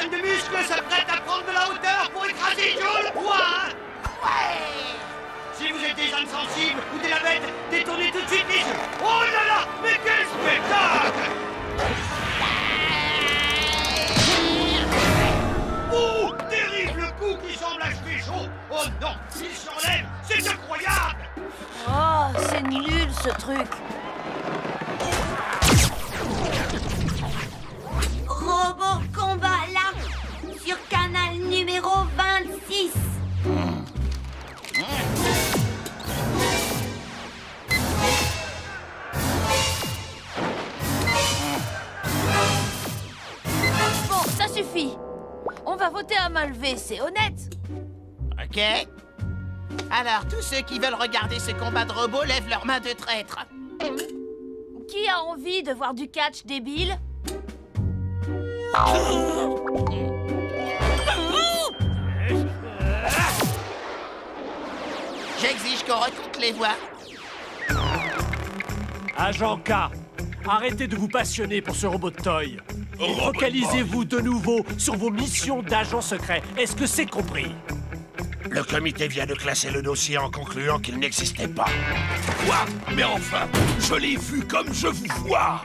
tonnes de muscles s'apprêtent à prendre de la hauteur pour écraser Joe le poids, hein? Ouais! Si vous êtes des âmes sensibles ou des labettes, détournez tout de suite les yeux. Oh là là, mais quel spectacle! Oh, terrible coup qui semble achever chaud. Oh non, il s'enlève, c'est incroyable! Oh, c'est nul ce truc. Robot combat là, sur canal numéro 26. Bon, ça suffit. On va voter à main levée, c'est honnête. Ok. Alors, tous ceux qui veulent regarder ce combat de robots lèvent leurs mains de traître. Qui a envie de voir du catch débile? J'exige qu'on recompte les voix. Agent K, arrêtez de vous passionner pour ce robot de toy. Focalisez-vous de nouveau sur vos missions d'agent secret. Est-ce que c'est compris? Le comité vient de classer le dossier en concluant qu'il n'existait pas. Quoi? Mais enfin, je l'ai vu comme je vous vois.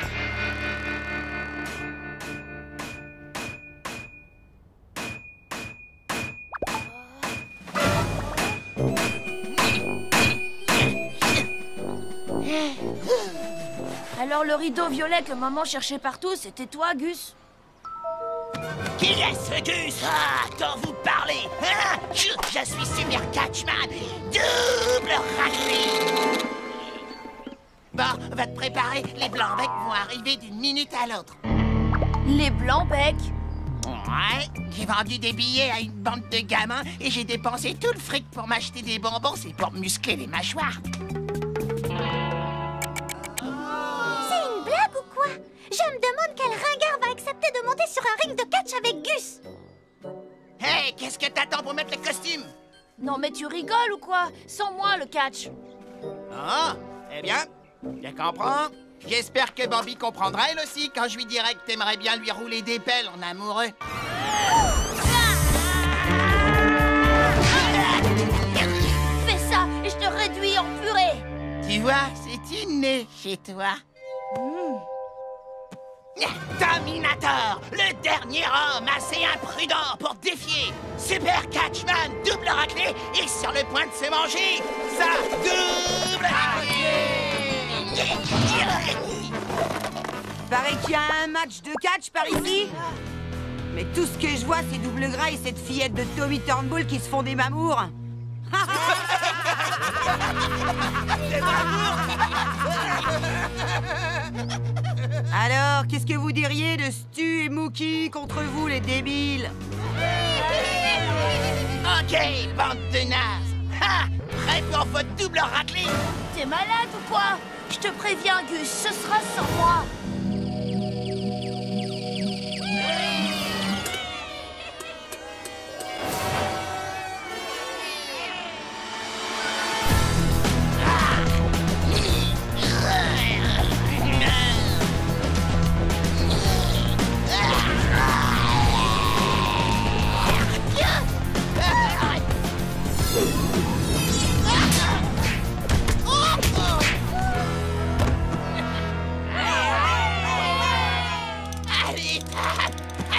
Alors le rideau violet que maman cherchait partout, c'était toi, Gus? Qui est ce Gus? Ah, dont vous parlez, hein? Je suis Super Catchman, double raclé. Bon, va te préparer, les Blancs-Becs vont arriver d'une minute à l'autre. Les Blancs-Becs? Ouais, j'ai vendu des billets à une bande de gamins et j'ai dépensé tout le fric pour m'acheter des bonbons, c'est pour muscler les mâchoires. C'est une blague ou quoi? Je me demande quel ringard va accepter de monter sur un ring de catch avec Gus. Hey, qu'est-ce que t'attends pour mettre le costume? Non mais tu rigoles ou quoi? Sans moi le catch. Ah, eh bien, je comprends. J'espère que Bambi comprendra elle aussi quand je lui dirai que t'aimerais bien lui rouler des pelles en amoureux. Fais ça et je te réduis en purée. Tu vois, c'est inné chez toi. Terminator, le dernier homme assez imprudent pour défier Super Catchman double raclé est sur le point de se manger sa double raclée. Paraît qu'il y a un match de catch par ici. Mais tout ce que je vois, c'est Double Gras et cette fillette de Tommy Turnbull qui se font des mamours. Alors, qu'est-ce que vous diriez de Stu et Mookie contre vous, les débiles? Ok, bande de nazes. Ha! Prêt pour votre double raclée? T'es malade ou quoi? Je te préviens, Gus, ce sera sans moi.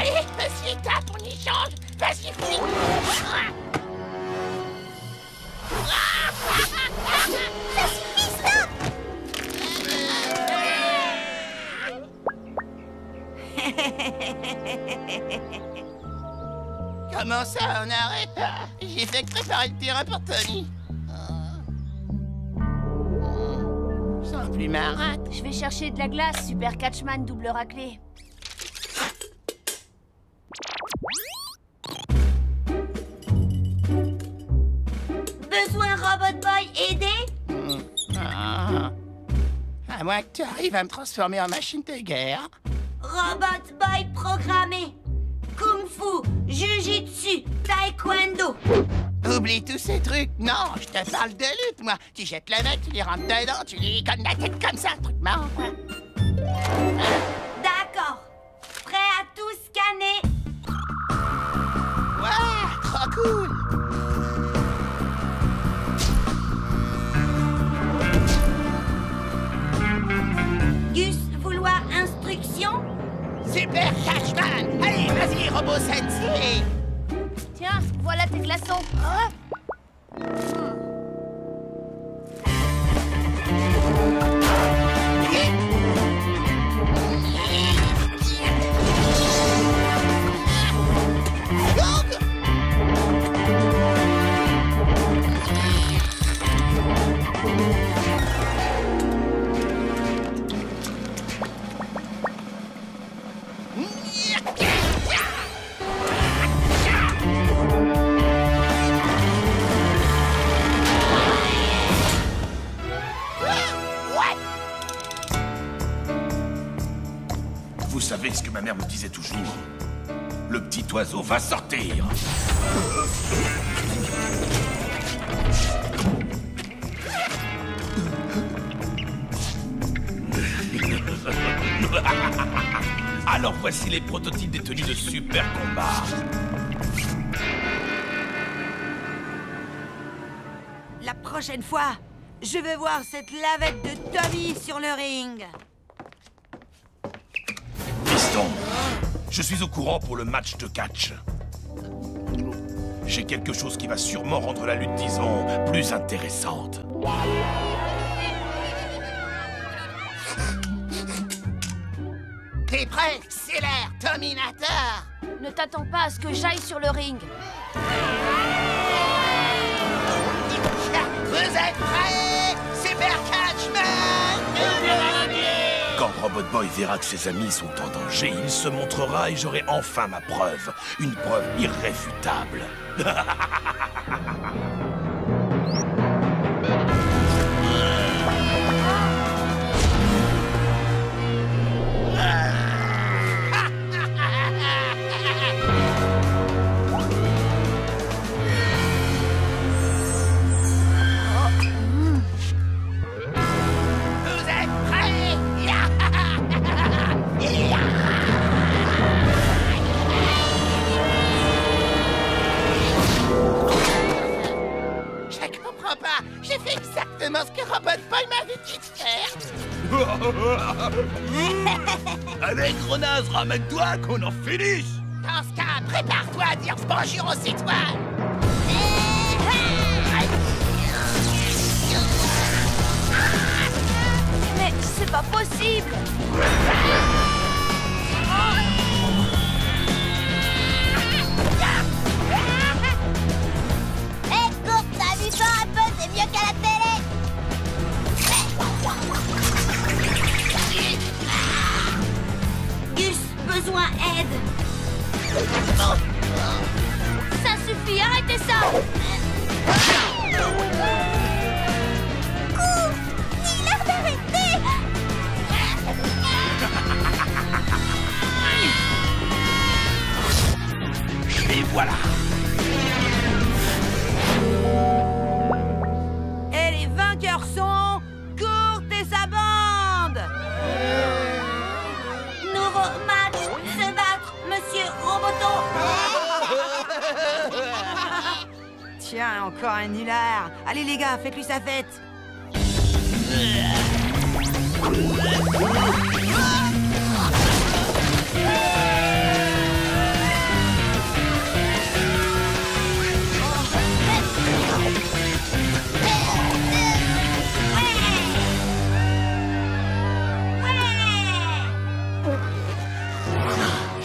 Allez, monsieur, tape, on échange. Vas-y, flic. Ça suffit, stop! Comment ça, on arrête? J'ai fait que préparer le terrain pour Tony. Je sens plus marâtre. Je vais chercher de la glace, Super Catchman double raclé. Besoin Robot Boy aider? À moins que tu arrives à me transformer en machine de guerre. Robot Boy programmé. Kung Fu, Jiu-Jitsu, Taekwondo. Oublie tous ces trucs. Non, je te parle de lutte, moi. Tu jettes le mec, tu les rentres dedans, tu lui connes la tête comme ça, un truc marrant, quoi. D'accord. Prêt à tout scanner? Robo Sensei. Tiens, voilà tes glaçons. Vous savez ce que ma mère me disait toujours? Le petit oiseau va sortir. Alors voici les prototypes des tenues de super combat. La prochaine fois, je veux voir cette lavette de Tommy sur le ring. Piston, je suis au courant pour le match de catch. J'ai quelque chose qui va sûrement rendre la lutte, disons, plus intéressante. T'es prêt? C'est l'air, Tominator. Ne t'attends pas à ce que j'aille sur le ring. Vous êtes prêts? Super Catchman! Quand Robot Boy verra que ses amis sont en danger, il se montrera et j'aurai enfin ma preuve. Une preuve irréfutable. J'ai fait exactement ce que Robot Boy m'avait dit de faire. Allez, gros naze, ramène-toi qu'on en finisse. Dans ce cas, prépare-toi à dire bonjour aux étoiles. Mais c'est pas possible. Écoute, t'amuse-toi un peu, c'est mieux qu'à la télé. Gus, besoin aide. Ça suffit, arrêtez ça. Cours, dis-leur d'arrêter. Et voilà. Et les vainqueurs sont Kurt et sa bande. Nouveau match, se battre, Monsieur Roboto. Tiens, encore un nulard. Allez les gars, faites-lui sa fête.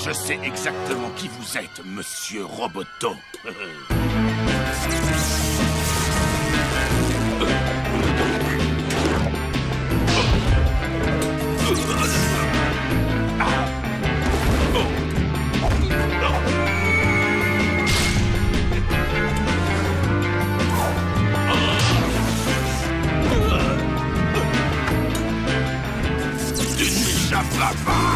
Je sais exactement qui vous êtes, Monsieur Roboto. Tu n'échapperas pas.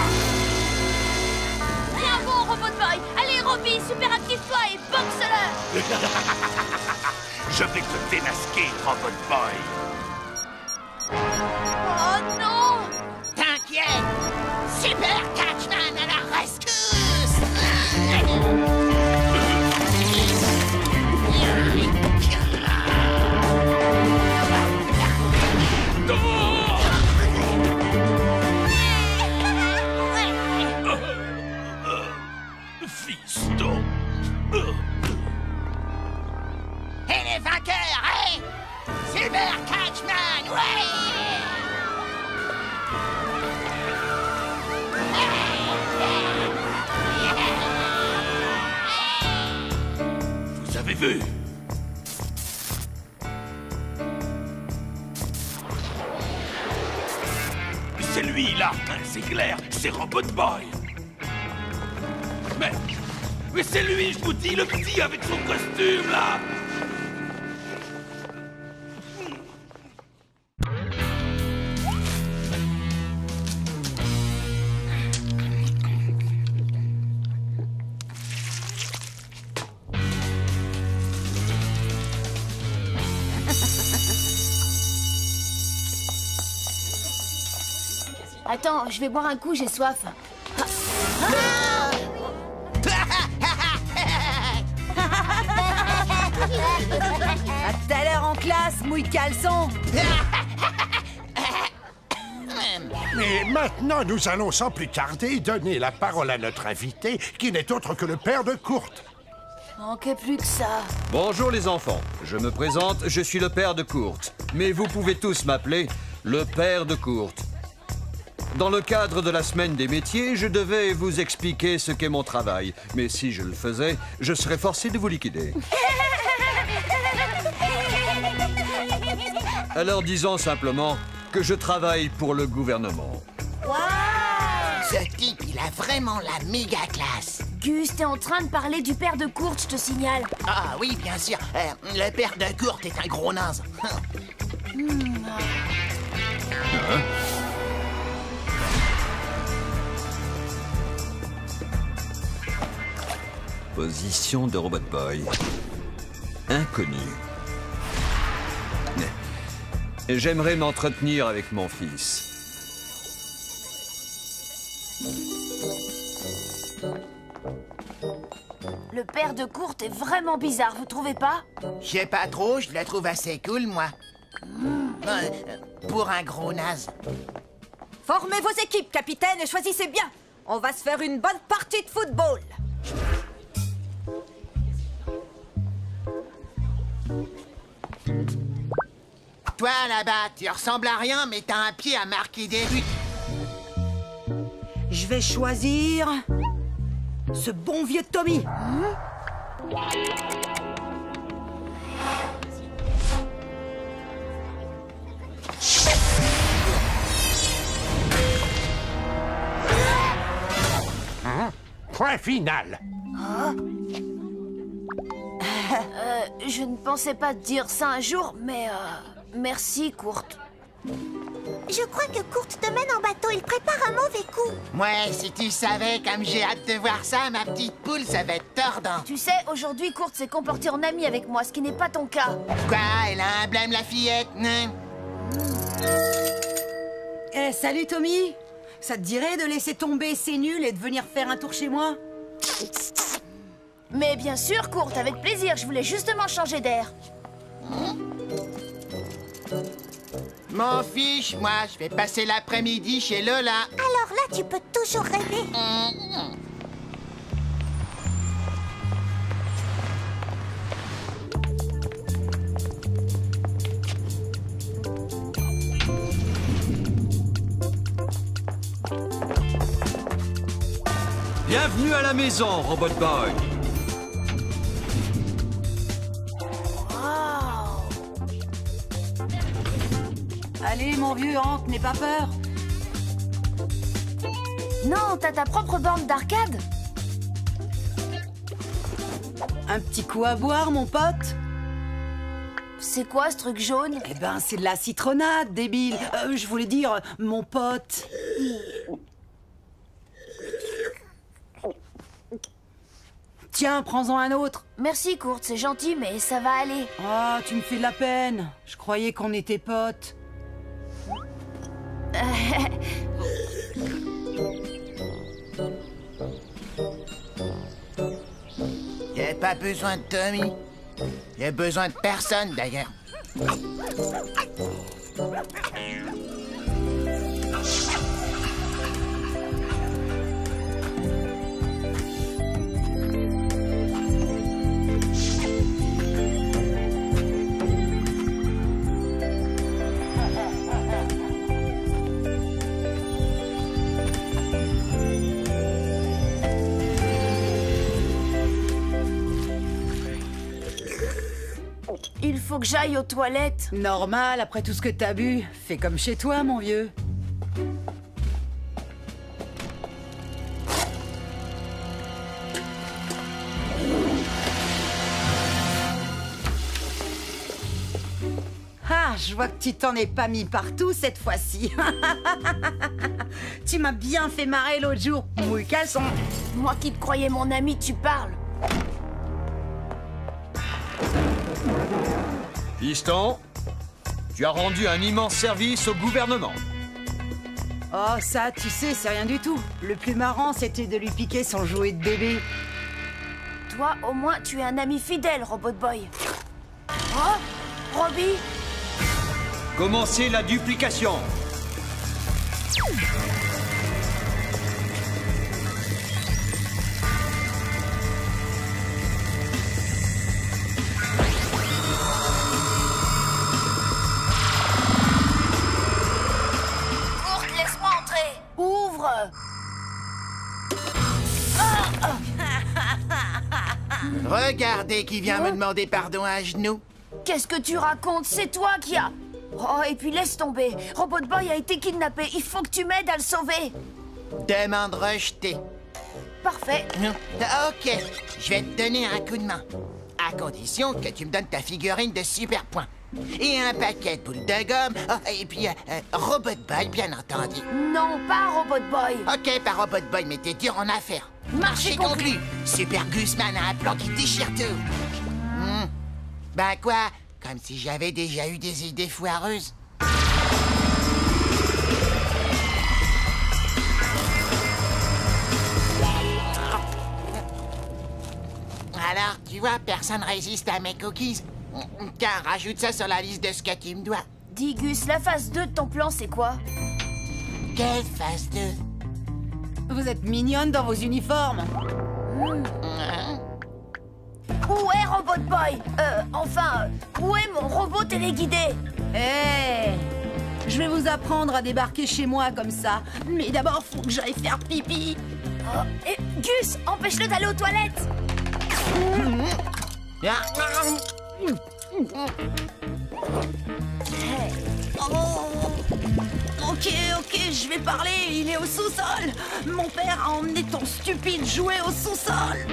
Bien bon, Robot Boy. Allez, Robbie, super active-toi et boxe-le. Je vais te démasquer, Robot Boy. Oh non. T'inquiète, Super Catchman à la rescousse. Fils vu. C'est lui, là, hein, c'est clair, c'est Robot Boy. Mais c'est lui, je vous dis, le petit avec son costume, là. Attends, je vais boire un coup, j'ai soif. À tout à l'heure en classe, mouille de caleçon. Mais maintenant, nous allons sans plus tarder donner la parole à notre invité, qui n'est autre que le père de Kurt. Manquait plus que ça. Bonjour les enfants, je me présente, je suis le père de Kurt. Mais vous pouvez tous m'appeler le père de Kurt. Dans le cadre de la semaine des métiers, je devais vous expliquer ce qu'est mon travail. Mais si je le faisais, je serais forcé de vous liquider. Alors disons simplement que je travaille pour le gouvernement. Ce type, il a vraiment la méga classe. Gus, t'es en train de parler du père de Kurt, je te signale. Ah oui, bien sûr. Le père de Kurt est un gros naze. Position de Robot Boy. Inconnu. J'aimerais m'entretenir avec mon fils. Le père de Kurt est vraiment bizarre, vous trouvez pas? Je sais pas trop, je le trouve assez cool, moi. Pour un gros naze. Formez vos équipes, capitaine, et choisissez bien. On va se faire une bonne partie de football. Toi, là-bas, tu ressembles à rien, mais t'as un pied à marquer des buts. Je vais choisir... ce bon vieux Tommy. Point final. Je ne pensais pas te dire ça un jour, mais merci, Kurt. Je crois que Kurt te mène en bateau. Il prépare un mauvais coup. Ouais, si tu savais, comme j'ai hâte de voir ça, ma petite poule, ça va être tordant. Tu sais, aujourd'hui, Kurt s'est comporté en ami avec moi, ce qui n'est pas ton cas. Quoi, elle a un blême, la fillette, hein? Eh, salut Tommy. Ça te dirait de laisser tomber C'est nul et de venir faire un tour chez moi? Mais bien sûr, Kurt, avec plaisir. Je voulais justement changer d'air. M'en fiche, moi, je vais passer l'après-midi chez Lola. Alors là, tu peux toujours rêver. Bienvenue à la maison, Robot Boy. Allez, mon vieux Hank, n'aie pas peur. Non, t'as ta propre borne d'arcade. Un petit coup à boire, mon pote? C'est quoi ce truc jaune? Eh ben, c'est de la citronnade, débile. Je voulais dire, mon pote. Tiens, prends-en un autre. Merci, Kurt, c'est gentil, mais ça va aller. Ah, tu me fais de la peine. Je croyais qu'on était potes. Y a pas besoin de Tommy. Y a besoin de personne, d'ailleurs. faut que j'aille aux toilettes. Normal, après tout ce que t'as bu. Fais comme chez toi, mon vieux. Ah, je vois que tu t'en es pas mis partout cette fois-ci. Tu m'as bien fait marrer l'autre jour, mouille caleçon. Moi qui te croyais mon ami, tu parles. Piston, tu as rendu un immense service au gouvernement. Oh, ça, tu sais, c'est rien du tout. Le plus marrant, c'était de lui piquer son jouet de bébé. Toi, au moins, tu es un ami fidèle, Robot Boy. Oh, Robbie. Commencez la duplication. Courte, laisse-moi entrer. Ouvre. Regardez qui vient me demander pardon à genoux. Qu'est-ce que tu racontes? C'est toi qui as... Oh, et puis laisse tomber. Robot Boy a été kidnappé. Il faut que tu m'aides à le sauver. Demande rejetée. Parfait. Ok, je vais te donner un coup de main. À condition que tu me donnes ta figurine de super point. Et un paquet de boules de gomme. Ah, et puis, Robot Boy, bien entendu. Non, pas Robot Boy. Ok, pas Robot Boy, mais t'es dur en affaires. Marché conclu. Super Guzman a un plan qui déchire tout. Ben quoi? Comme si j'avais déjà eu des idées foireuses. Alors, tu vois, personne résiste à mes cookies. Tiens, rajoute ça sur la liste de ce que tu me dois. Dis Gus, la phase 2 de ton plan, c'est quoi? Quelle phase 2? Vous êtes mignonne dans vos uniformes. Où est Robot Boy? Où est mon robot téléguidé? Hé, je vais vous apprendre à débarquer chez moi comme ça. Mais d'abord, faut que j'aille faire pipi. Oh, et Gus, empêche-le d'aller aux toilettes. Ok, je vais parler, il est au sous-sol. Mon père a emmené ton stupide jouet au sous-sol.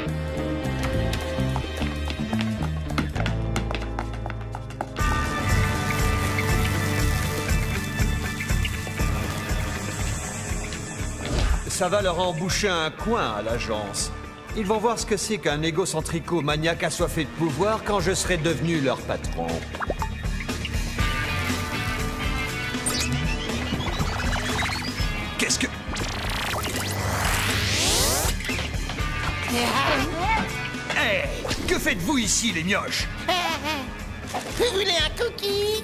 Ça va leur emboucher un coin à l'agence. Ils vont voir ce que c'est qu'un égocentrico maniaque assoiffé de pouvoir quand je serai devenu leur patron. Qu'est-ce que... Hey, que faites-vous ici, les mioches? Vous voulez un cookie?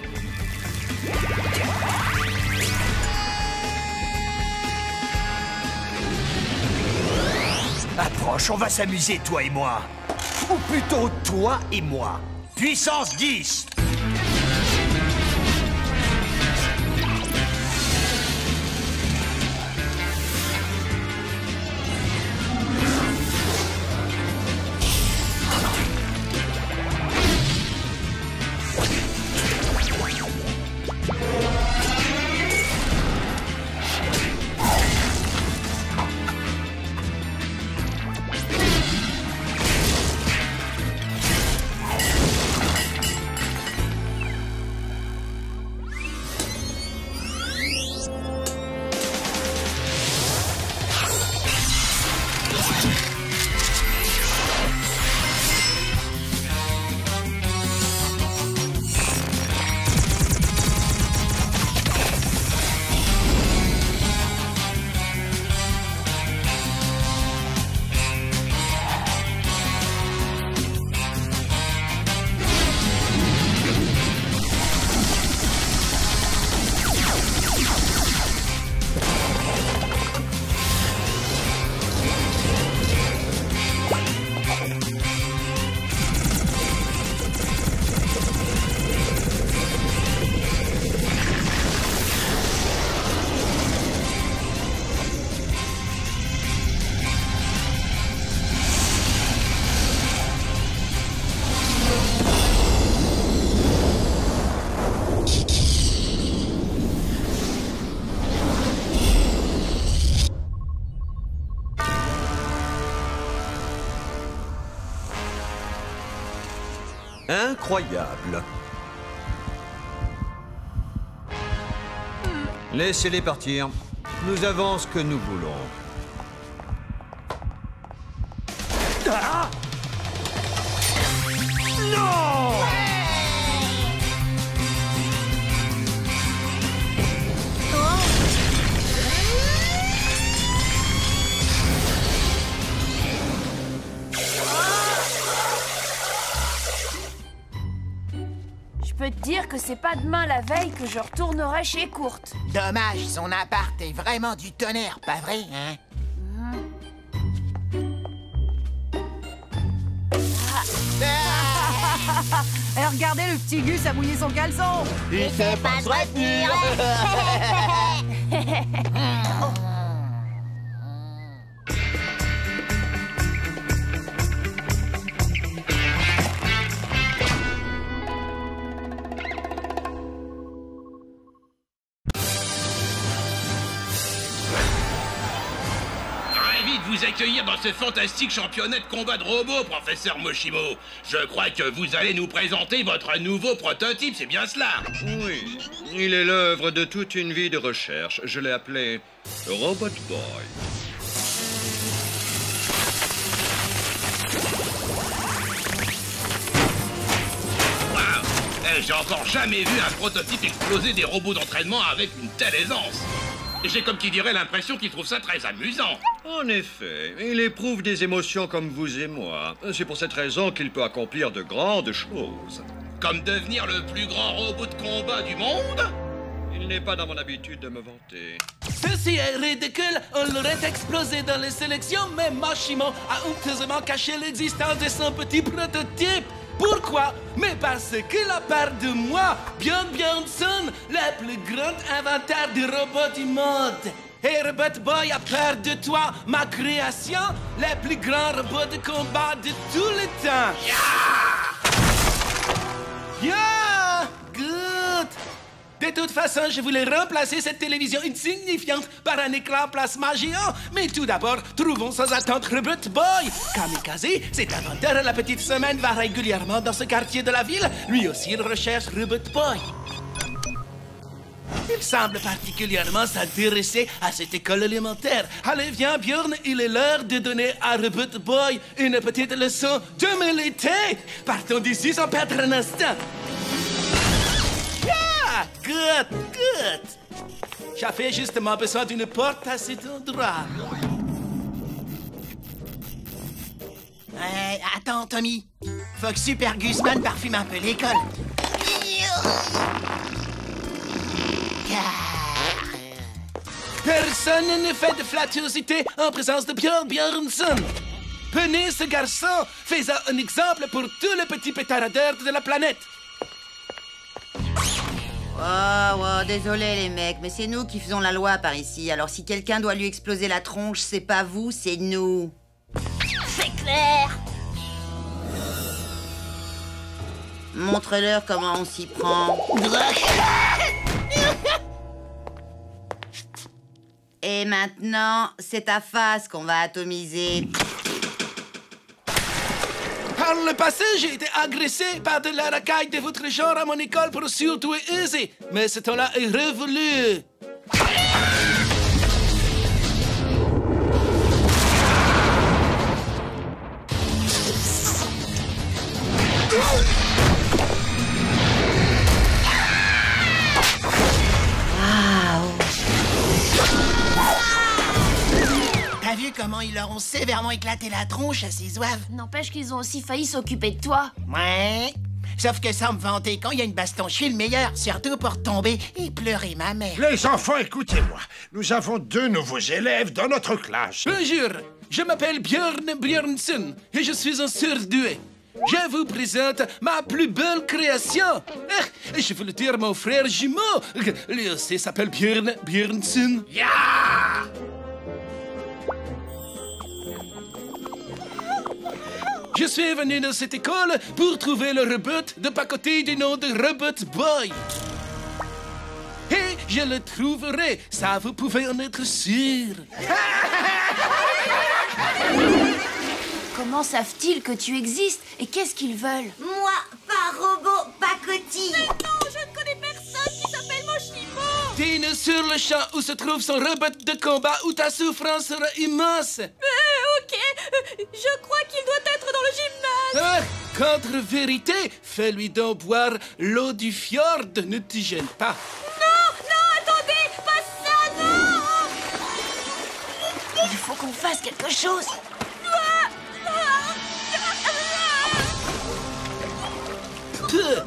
Approche, on va s'amuser, toi et moi. Ou plutôt, toi et moi. Puissance 10. Incroyable. Laissez-les partir. Nous avons ce que nous voulons. Ah! Non! Je peux te dire que c'est pas demain la veille que je retournerai chez Kurt. Dommage, son appart est vraiment du tonnerre, pas vrai, hein? Eh, regardez, le petit Gus a mouillé son caleçon. Il sait pas se retenir. Ravi de vous accueillir dans ce fantastique championnat de combat de robots, professeur Moshimo. Je crois que vous allez nous présenter votre nouveau prototype, c'est bien cela? Oui, il est l'œuvre de toute une vie de recherche. Je l'ai appelé Robot Boy. Waouh! J'ai encore jamais vu un prototype exploser des robots d'entraînement avec une telle aisance. J'ai comme qui dirait l'impression qu'il trouve ça très amusant. En effet, il éprouve des émotions comme vous et moi. C'est pour cette raison qu'il peut accomplir de grandes choses. Comme devenir le plus grand robot de combat du monde? Il n'est pas dans mon habitude de me vanter. Ceci est ridicule, on l'aurait explosé dans les sélections, mais Moshimo a honteusement caché l'existence de son petit prototype. Pourquoi? Mais parce qu'il a peur de moi, Björn Björnsson, le plus grand inventeur de robots du monde. Et Robot Boy a peur de toi, ma création, le plus grand robot de combat de tous les temps. Yeah! Good! De toute façon, je voulais remplacer cette télévision insignifiante par un écran plasma géant. Mais tout d'abord, trouvons sans attendre Robot Boy. Kamikaze, cet inventeur à la petite semaine, va régulièrement dans ce quartier de la ville. Lui aussi, il recherche Robot Boy. Il semble particulièrement s'intéresser à cette école élémentaire. Allez, viens, Björn, il est l'heure de donner à Robot Boy une petite leçon d'humilité. Partons d'ici sans perdre un instant. Yeah! Good, good. J'avais justement besoin d'une porte à cet endroit. Attends, Tommy. Faut que Super Gusman parfume un peu l'école. Personne ne fait de flattuosité en présence de Björn Björnsson. Prenez ce garçon, fais-en un exemple pour tous les petits pétaradeurs de la planète. Oh, désolé les mecs, mais c'est nous qui faisons la loi par ici. Alors si quelqu'un doit lui exploser la tronche, c'est pas vous, c'est nous. C'est clair. Montre-leur comment on s'y prend. Et maintenant, c'est ta face qu'on va atomiser. Par le passé, j'ai été agressé par de la racaille de votre genre à mon école pour surtout user. Mais ce temps-là est révolu. T'as vu comment ils leur ont sévèrement éclaté la tronche à ces zouaves? N'empêche qu'ils ont aussi failli s'occuper de toi. Ouais. Sauf que sans me vanter, quand il y a une baston, je suis le meilleur. Surtout pour tomber et pleurer ma mère. Les enfants, écoutez-moi. Nous avons 2 nouveaux élèves dans notre classe. Bonjour, je m'appelle Björn Björnsson et je suis un surdoué. Je vous présente ma plus belle création. Je veux le dire mon frère jumeau. Lui aussi s'appelle Björn Björnsson. Yeah! Je suis venu dans cette école pour trouver le robot de pacotille du nom de Robot Boy. Et je le trouverai, ça vous pouvez en être sûr. Comment savent-ils que tu existes et qu'est-ce qu'ils veulent? Moi, par petit. Mais non, je ne connais personne qui s'appelle Moshimo. Dis-nous sur le champ où se trouve son robot de combat où ta souffrance sera immense. Ok, je crois qu'il doit être dans le gymnase. Contre-vérité, fais-lui donc boire l'eau du fjord, ne te gêne pas. Non, attendez, pas ça, non. Il faut qu'on fasse quelque chose. Peu.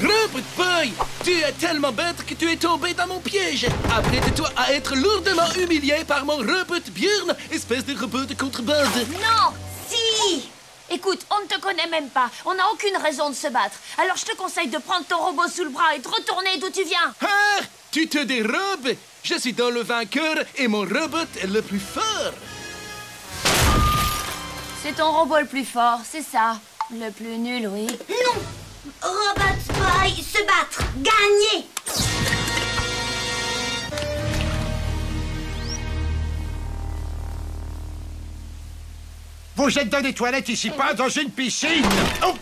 Robot Boy, tu es tellement bête que tu es tombé dans mon piège. Apprête-toi à être lourdement humilié par mon robot Björn, espèce de robot de contrebande. Non, si. Écoute, on ne te connaît même pas. On n'a aucune raison de se battre. Alors je te conseille de prendre ton robot sous le bras et de retourner d'où tu viens. Ah, tu te dérobes. Je suis dans le vainqueur et mon robot est le plus fort. C'est ton robot le plus fort, c'est ça. Le plus nul, oui. Non. Robot Boy, se battre, gagner. Vous êtes dans des toilettes ici, pas dans une piscine. Oh!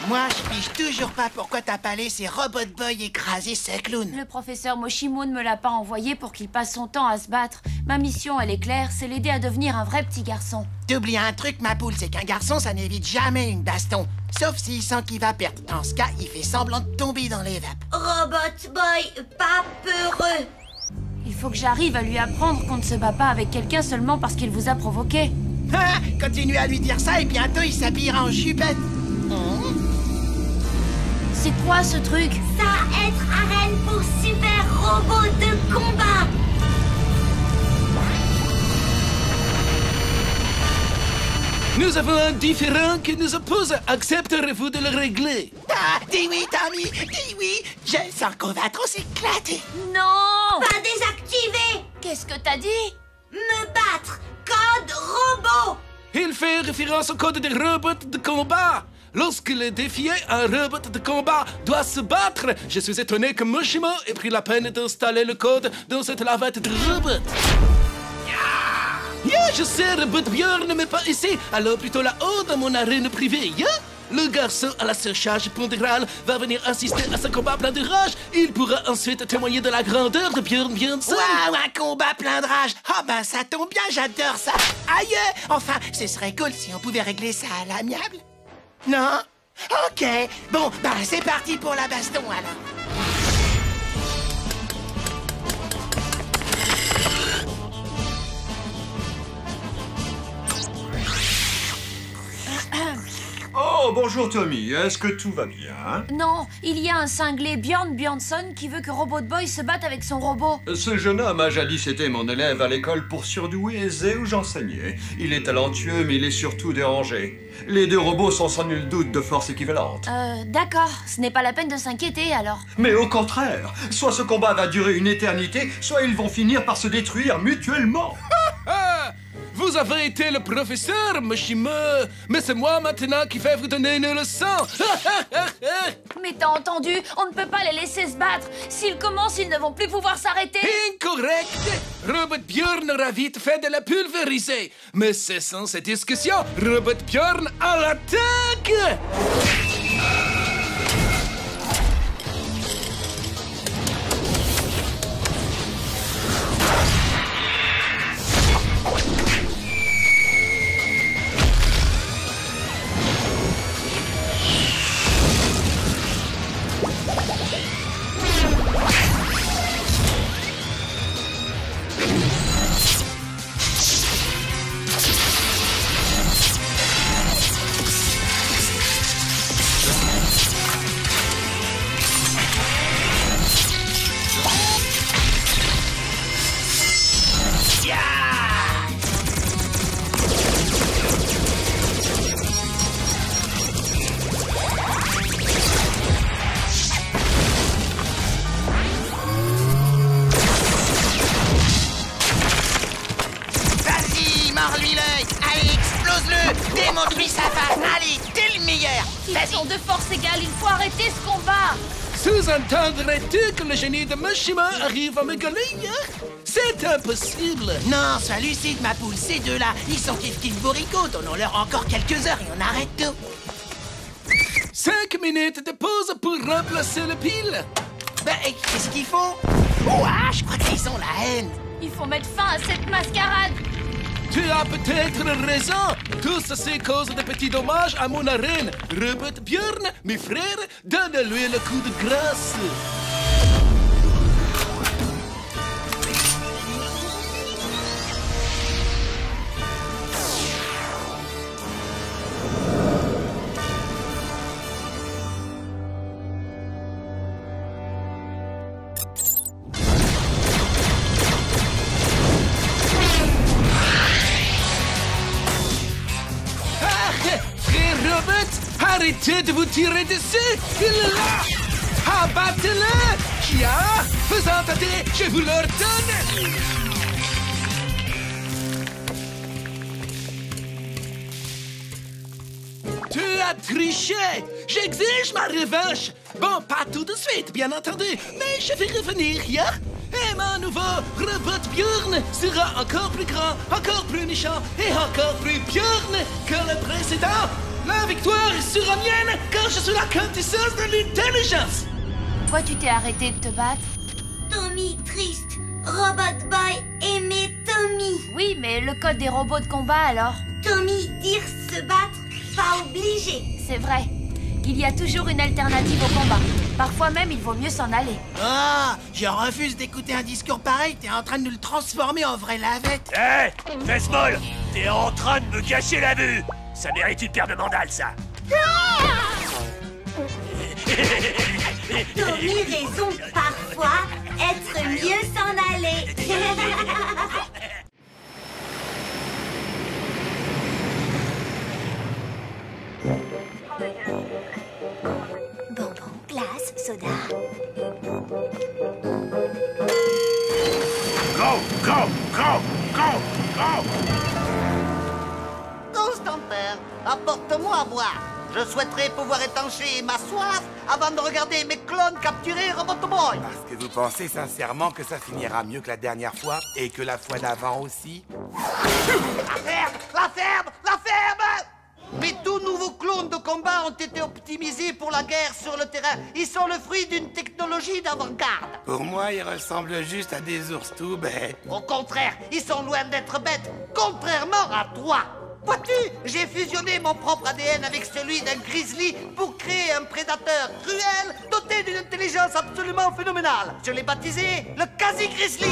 Moi, je pige toujours pas pourquoi t'as pas laissé Robot Boy écraser ce clown. Le professeur Moshimo ne me l'a pas envoyé pour qu'il passe son temps à se battre. Ma mission, elle est claire, c'est l'aider à devenir un vrai petit garçon. T'oublies un truc, ma poule, c'est qu'un garçon, ça n'évite jamais une baston. Sauf s'il sent qu'il va perdre. Dans ce cas, il fait semblant de tomber dans les vapes. Robot Boy, pas peureux. Il faut que j'arrive à lui apprendre qu'on ne se bat pas avec quelqu'un seulement parce qu'il vous a provoqué. Ah, continue à lui dire ça et bientôt il s'habillera en jupette. C'est quoi ce truc? Ça être arène pour super robots de combat. Nous avons un différend qui nous oppose. Accepterez-vous de le régler? Ah, dis oui, Tommy, dis oui. Je sens qu'on va trop s'éclater. Non! Pas désactivé. Qu'est-ce que t'as dit? Me battre. Code robot. Il fait référence au code des robots de combat. Lorsque le défié, un robot de combat, doit se battre. Je suis étonné que Moshimo ait pris la peine d'installer le code dans cette lavette de robot. Je sais, Robot Björn ne m'est pas ici, alors plutôt là-haut dans mon arène privée. Le garçon à la séchage pondérale va venir assister à ce combat plein de rage. Il pourra ensuite témoigner de la grandeur de Björn Björnsson. Waouh, un combat plein de rage. Ah ben ça tombe bien, j'adore ça. Aïe, enfin, ce serait cool si on pouvait régler ça à l'amiable. Non? Ok, bon, ben c'est parti pour la baston alors. Oh, bonjour Tommy, est-ce que tout va bien? Non, il y a un cinglé Björn Björnsson qui veut que Robot Boy se batte avec son robot. Ce jeune homme a jadis été mon élève à l'école pour surdoués aisés où j'enseignais. Il est talentueux, mais il est surtout dérangé. Les deux robots sont sans nul doute de force équivalente. D'accord, ce n'est pas la peine de s'inquiéter alors. Mais au contraire, soit ce combat va durer une éternité, soit ils vont finir par se détruire mutuellement. Vous avez été le professeur, Moshimo, mais c'est moi maintenant qui vais vous donner une leçon. Mais t'as entendu, on ne peut pas les laisser se battre. S'ils commencent, ils ne vont plus pouvoir s'arrêter. Incorrect. Robot Björn aura vite fait de la pulvériser. Mais c'est sans cette discussion, Robot Björn à l'attaque. Démontre-lui sa face. Allez, t'es le meilleur. Ils sont de force égale, il faut arrêter ce combat. Sous-entendrais-tu que le génie de Mashima arrive à me gueuler? C'est impossible. Non, sois lucide, ma poule. Ces deux-là, ils sont kiff-kiff bourricots. Donnons-leur encore quelques heures et on arrête tout. 5 minutes de pause pour remplacer le pile. Ben, qu'est-ce qu'ils font? Ouah, je crois qu'ils ont la haine. Il faut mettre fin à cette mascarade. Tu as peut-être raison. Tout ceci cause de petits dommages à mon arène. Robot Björn, mes frères, donne-lui le coup de grâce. Arrêtez de vous tirer dessus! Il est là! Abattez-le! Chia! Faisant tâter, je vous l'ordonne! Tu as triché! J'exige ma revanche! Bon, pas tout de suite, bien entendu, mais je vais revenir, ya! Et mon nouveau robot Björn sera encore plus grand, encore plus méchant et encore plus Björn que le précédent! La victoire sera mienne quand je suis la quintessence de l'intelligence! Toi, tu t'es arrêté de te battre? Tommy, triste. Robot Boy aimait Tommy. Oui, mais le code des robots de combat, alors? Tommy, dire se battre, pas obligé. C'est vrai. Il y a toujours une alternative au combat. Parfois même, il vaut mieux s'en aller. Ah, je refuse d'écouter un discours pareil. T'es en train de nous le transformer en vraie lavette. Hé, hey, fesse molle, t'es en train de me gâcher la vue. Ça mérite une paire de mandales, ça. Tommy raison, parfois, être mieux s'en aller. Bonbon, glace, soda. Go, go, go, go, go! Constantin, apporte-moi à boire. Je souhaiterais pouvoir étancher ma soif avant de regarder mes clones capturer Robot Boy. Parce que vous pensez sincèrement que ça finira mieux que la dernière fois et que la fois d'avant aussi? La ferme! La ferme! La ferme! Mes tout nouveaux clones de combat ont été optimisés pour la guerre sur le terrain. Ils sont le fruit d'une technologie d'avant-garde. Pour moi, ils ressemblent juste à des ours tout bêtes. Au contraire, ils sont loin d'être bêtes, contrairement à toi. Vois-tu, j'ai fusionné mon propre ADN avec celui d'un grizzly pour créer un prédateur cruel doté d'une intelligence absolument phénoménale. Je l'ai baptisé le quasi-grizzly.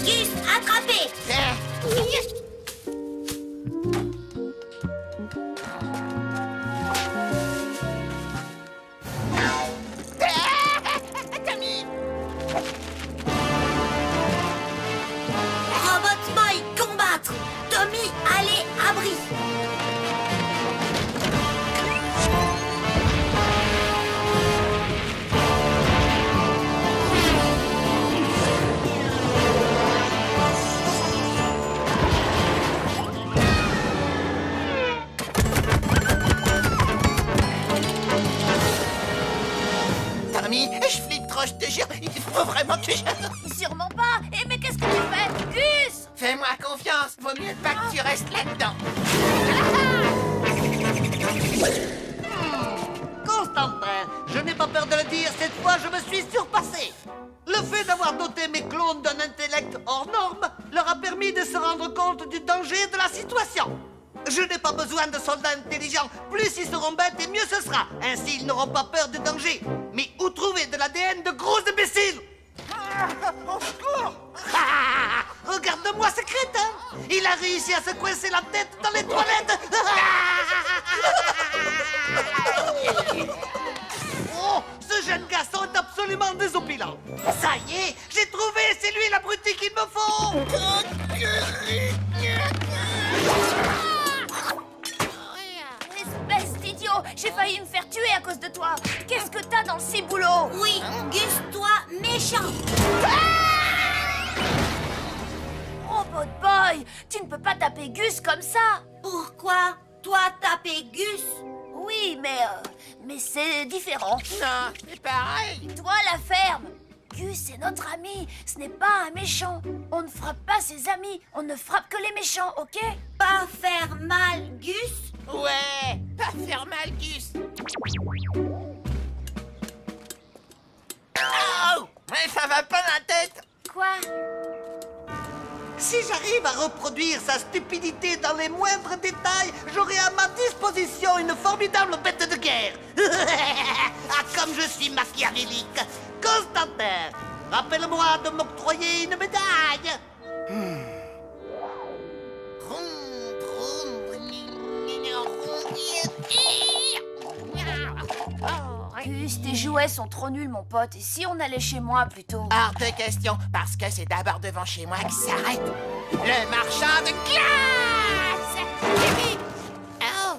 Gus, attrapé. Robot Boy, combattre. Tommy, allez, abri. Tommy, je flippe trop, je te jure. Il faut vraiment que je... Sûrement pas. Eh, mais qu'est-ce que tu fais? Gus! Fais-moi confiance. Vaut mieux pas que tu restes là-dedans. Constantin, je n'ai pas peur de le dire, cette fois je me suis surpassé. Le fait d'avoir doté mes clones d'un intellect hors norme leur a permis de se rendre compte du danger de la situation. Je n'ai pas besoin de soldats intelligents. Plus ils seront bêtes et mieux ce sera. Ainsi, ils n'auront pas peur du danger. Mais où trouver de l'ADN de gros imbéciles? Au secours! Regarde-moi ce crétin! Il a réussi à se coincer la tête dans les toilettes! Oh, ce jeune garçon est absolument désopilant. Ça y est, j'ai trouvé, c'est lui l'abruti qu'il me faut! Espèce d'idiot! J'ai failli me faire tuer à cause de toi! Qu'est-ce que t'as dans le ciboulot? Oui, Gus, toi, méchant. Oh Robot Boy, tu ne peux pas taper Gus comme ça. Pourquoi? Toi, taper Gus? Oui, mais c'est différent. Non, c'est pareil. Toi, la ferme. Gus est notre ami, ce n'est pas un méchant. On ne frappe pas ses amis, on ne frappe que les méchants, ok? Pas faire mal, Gus? Ouais, pas faire mal, Gus. Oh, mais ça va pas la tête. Quoi? Si j'arrive à reproduire sa stupidité dans les moindres détails, j'aurai à ma disposition une formidable bête de guerre. Ah, comme je suis machiavélique. Constantin, rappelle-moi de m'octroyer une médaille. Gus, tes jouets sont trop nuls, mon pote. Et si on allait chez moi plutôt? Hors de question, parce que c'est d'abord devant chez moi que s'arrête le marchand de glace. Oh.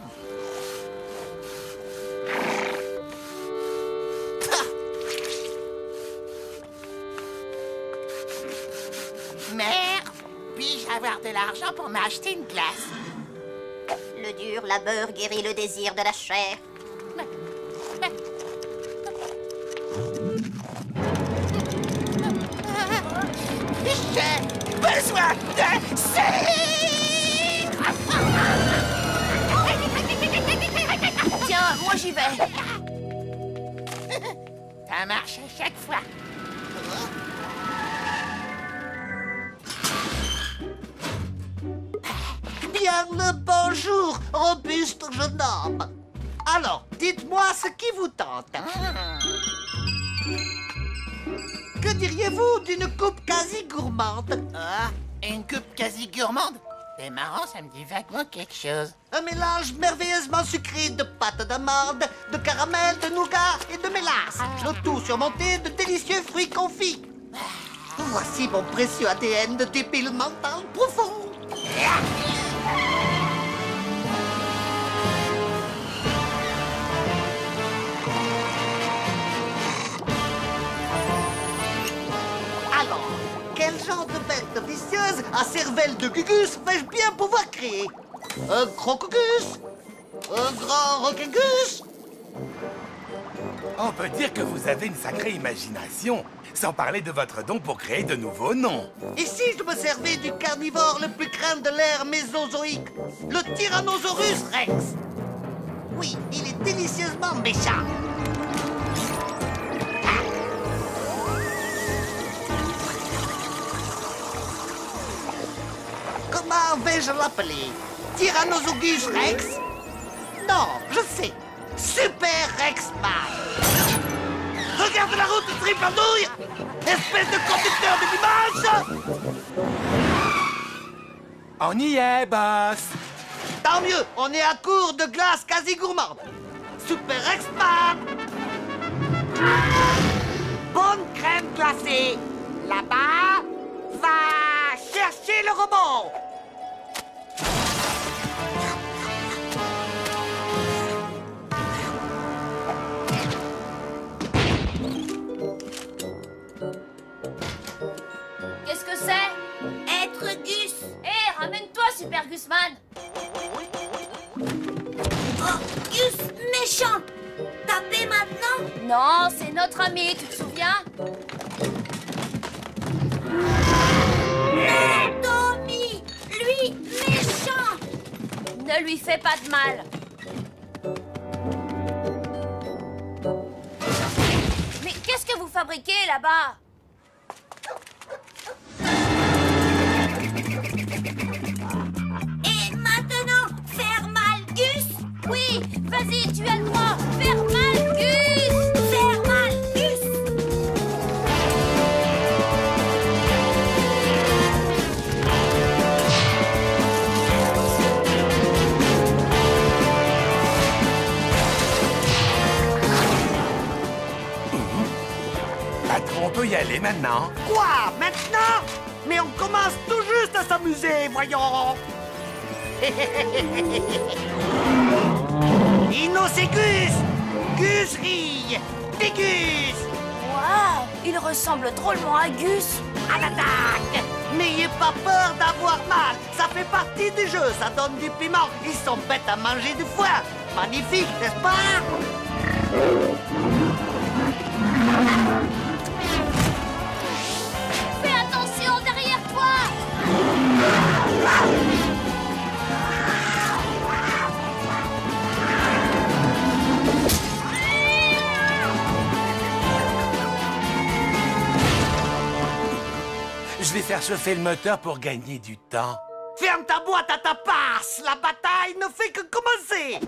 Mère, puis-je avoir de l'argent pour m'acheter une glace? Le dur labeur guérit le désir de la chair. J'ai besoin de sucre. Tiens, moi j'y vais. Ça marche à chaque fois. Bien le bonjour, robuste jeune homme. Alors, dites-moi ce qui vous tente. Que diriez-vous d'une coupe quasi gourmande? Ah, une coupe quasi gourmande? C'est marrant, ça me dit vaguement quelque chose. Un mélange merveilleusement sucré de pâte d'amande, de caramel, de nougat et de mélasse. Le tout surmonté de délicieux fruits confits. Voici mon précieux ADN de débile mental profond. Alors, quel genre de bête vicieuse à cervelle de Gugus vais-je bien pouvoir créer? Un crocogus? Un grand roquegus? On peut dire que vous avez une sacrée imagination, sans parler de votre don pour créer de nouveaux noms. Et si je me servais du carnivore le plus craint de l'ère mésozoïque, le Tyrannosaurus Rex? Oui, il est délicieusement méchant. Comment vais-je l'appeler? Tyrannosaurus Rex? Non, je sais. Super Rexman. Regarde la route de triple andouille! Espèce de conducteur de dimanche! On y est, boss. Tant mieux, on est à court de glace quasi gourmande. Super Rexman! Bonne crème glacée. Là-bas, va chercher le robot. Qu'est-ce que c'est? Être Gus. Hé, ramène-toi, Super Gusman. Oh, Gus méchant. Taper maintenant? Non, c'est notre ami, tu te souviens? Non, Tommy. Lui, méchant. Ne lui fais pas de mal. Mais qu'est-ce que vous fabriquez là-bas? Et maintenant, faire mal, Gus? Oui, vas-y, tu as le droit. Faire mal, Gus. Faire mal, Gus. Patron, on peut y aller maintenant. Quoi, maintenant? Mais on commence tout juste à s'amuser, voyons. Inno, c'est Gus. Gus rit. Dégus. Waouh, il ressemble drôlement à Gus. à l'attaque! N'ayez pas peur d'avoir mal, ça fait partie du jeu, ça donne du piment. Ils sont bêtes à manger du foin. Magnifique, n'est-ce pas? Fais attention derrière toi! Je vais faire chauffer le moteur pour gagner du temps. Ferme ta boîte à ta passe, la bataille ne fait que commencer.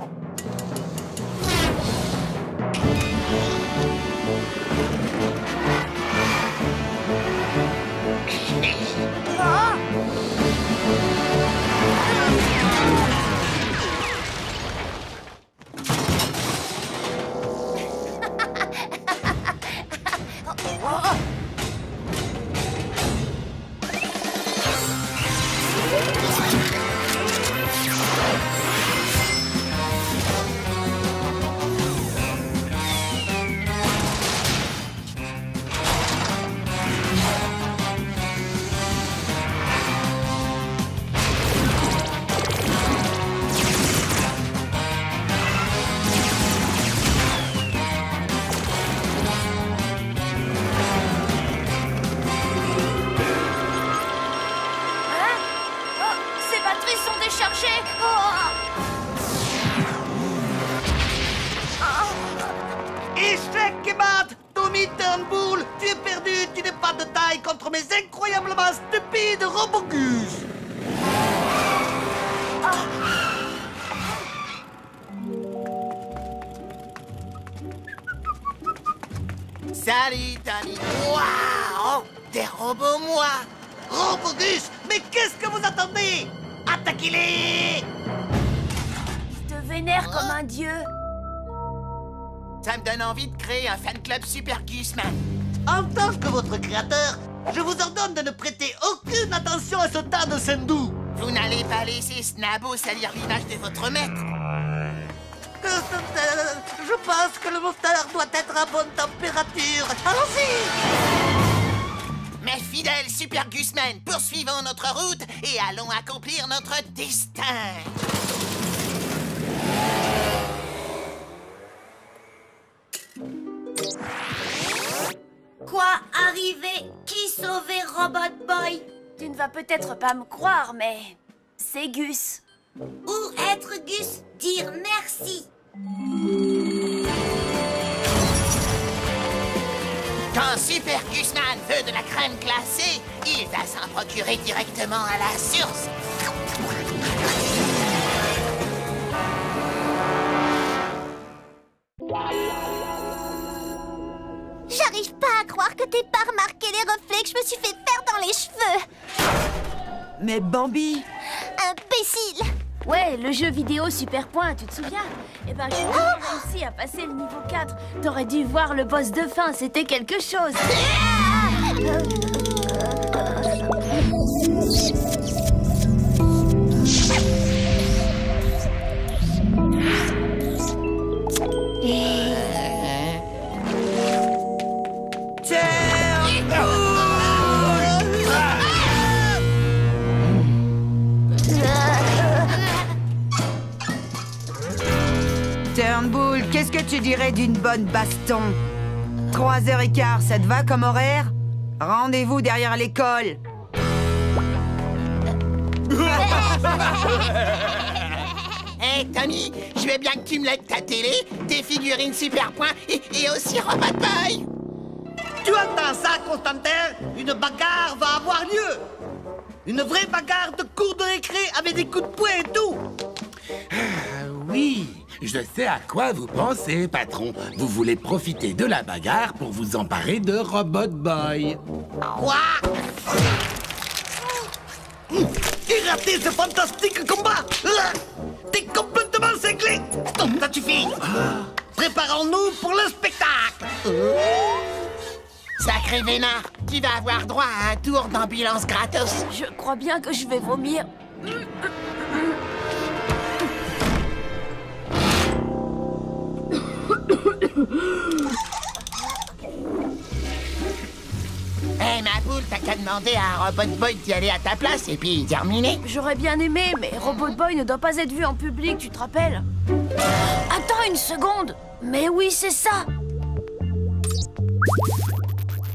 Échec, Kemat! Tommy Turnbull, tu es perdu, tu n'es pas de taille contre mes incroyablement stupides Robogus! Salut, Tony. Waouh! Des robots, moi! Robogus, mais qu'est-ce que vous attendez? Attaquez-les! Je te vénère comme un dieu. Ça me donne envie de créer un fan club Super Gusman. En tant que votre créateur, je vous ordonne de ne prêter aucune attention à ce tas de sendou. Vous n'allez pas laisser Snabo salir l'image de votre maître. Je pense que le moteur doit être à bonne température. Allons-y! Mes fidèles Super Gusmen, poursuivons notre route et allons accomplir notre destin. Quoi? Arrivé? Qui sauver Robot Boy? Tu ne vas peut-être pas me croire, mais c'est Gus. Où être Gus? Dire merci. Quand Super Gusman veut de la crème glacée, il va s'en procurer directement à la source. J'arrive pas à croire que t'aies pas remarqué les reflets que je me suis fait faire dans les cheveux. Mais Bambi! Imbécile! Ouais, le jeu vidéo Super Point, tu te souviens? Eh ben, j'ai réussi à passer le niveau 4. T'aurais dû voir le boss de fin, c'était quelque chose. Turnbull, qu'est-ce que tu dirais d'une bonne baston? 3h15, ça te va comme horaire? Rendez-vous derrière l'école. Hey, Tony, je veux bien que tu me lèves ta télé, tes figurines Super Point et aussi Robot Boy. Tu entends ça, Constantin? Une bagarre va avoir lieu. Une vraie bagarre de cours de récré avec des coups de poing et tout. Oui, je sais à quoi vous pensez, patron. Vous voulez profiter de la bagarre pour vous emparer de Robot Boy. Quoi? J'ai raté ce fantastique combat. T'es complètement cinglé. Stop, ça suffit. Préparons-nous pour le spectacle. Sacré vénard, tu vas avoir droit à un tour d'ambulance gratos. Je crois bien que je vais vomir. Hé, ma poule, t'as qu'à demandé à un Robot Boy d'y aller à ta place et puis terminé. J'aurais bien aimé, mais Robot Boy ne doit pas être vu en public, tu te rappelles? Attends une seconde. Mais oui, c'est ça.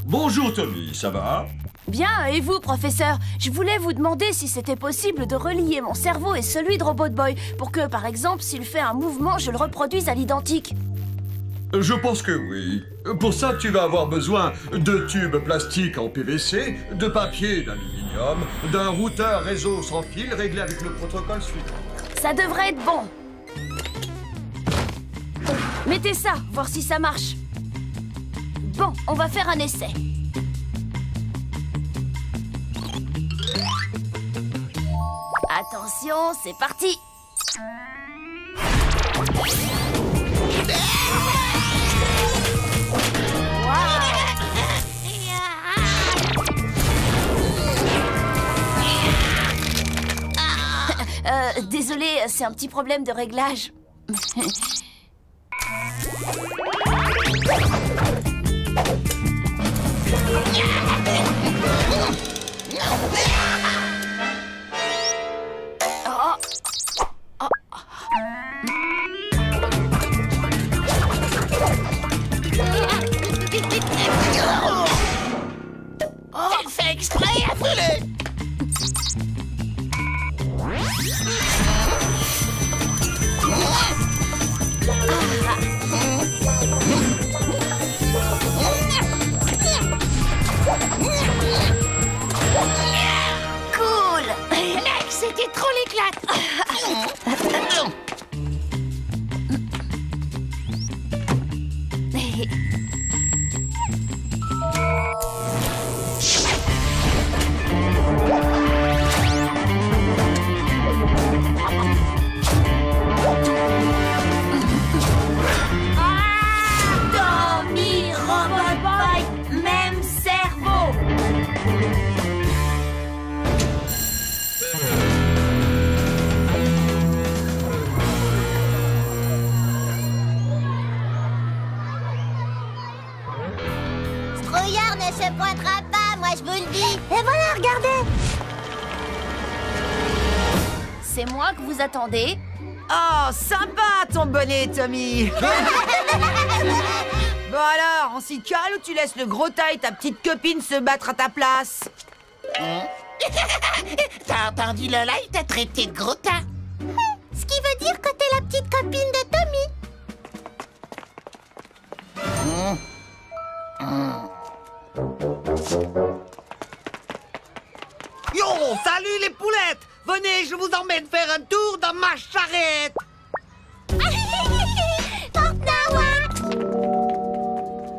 Bonjour Tommy, ça va? Bien, et vous, professeur? Je voulais vous demander si c'était possible de relier mon cerveau et celui de Robot Boy pour que, par exemple, s'il fait un mouvement, je le reproduise à l'identique. Je pense que oui. Pour ça, tu vas avoir besoin de tubes plastiques en PVC, de papier d'aluminium, d'un routeur réseau sans fil réglé avec le protocole suivant. Ça devrait être bon. Mettez ça, voir si ça marche. Bon, on va faire un essai. Attention, c'est parti. Désolé, c'est un petit problème de réglage. Tu le fais exprès, affreux! Cool! Mec, c'était trop l'éclate! Tommy, Robot Boy, même cerveau. Ce trouillard ne se pointera pas, moi je vous le dis. Et voilà, regardez. C'est moi que vous attendez? Oh, sympa ton bonnet, Tommy. Bon alors, on s'y cale ou tu laisses le gros tas et ta petite copine se battre à ta place? T'as entendu Lola, il t'a traité de gros tas. Ce qui veut dire que t'es la petite copine de Tommy. Yo, salut les poulettes! Venez, je vous emmène faire un tour dans ma charrette!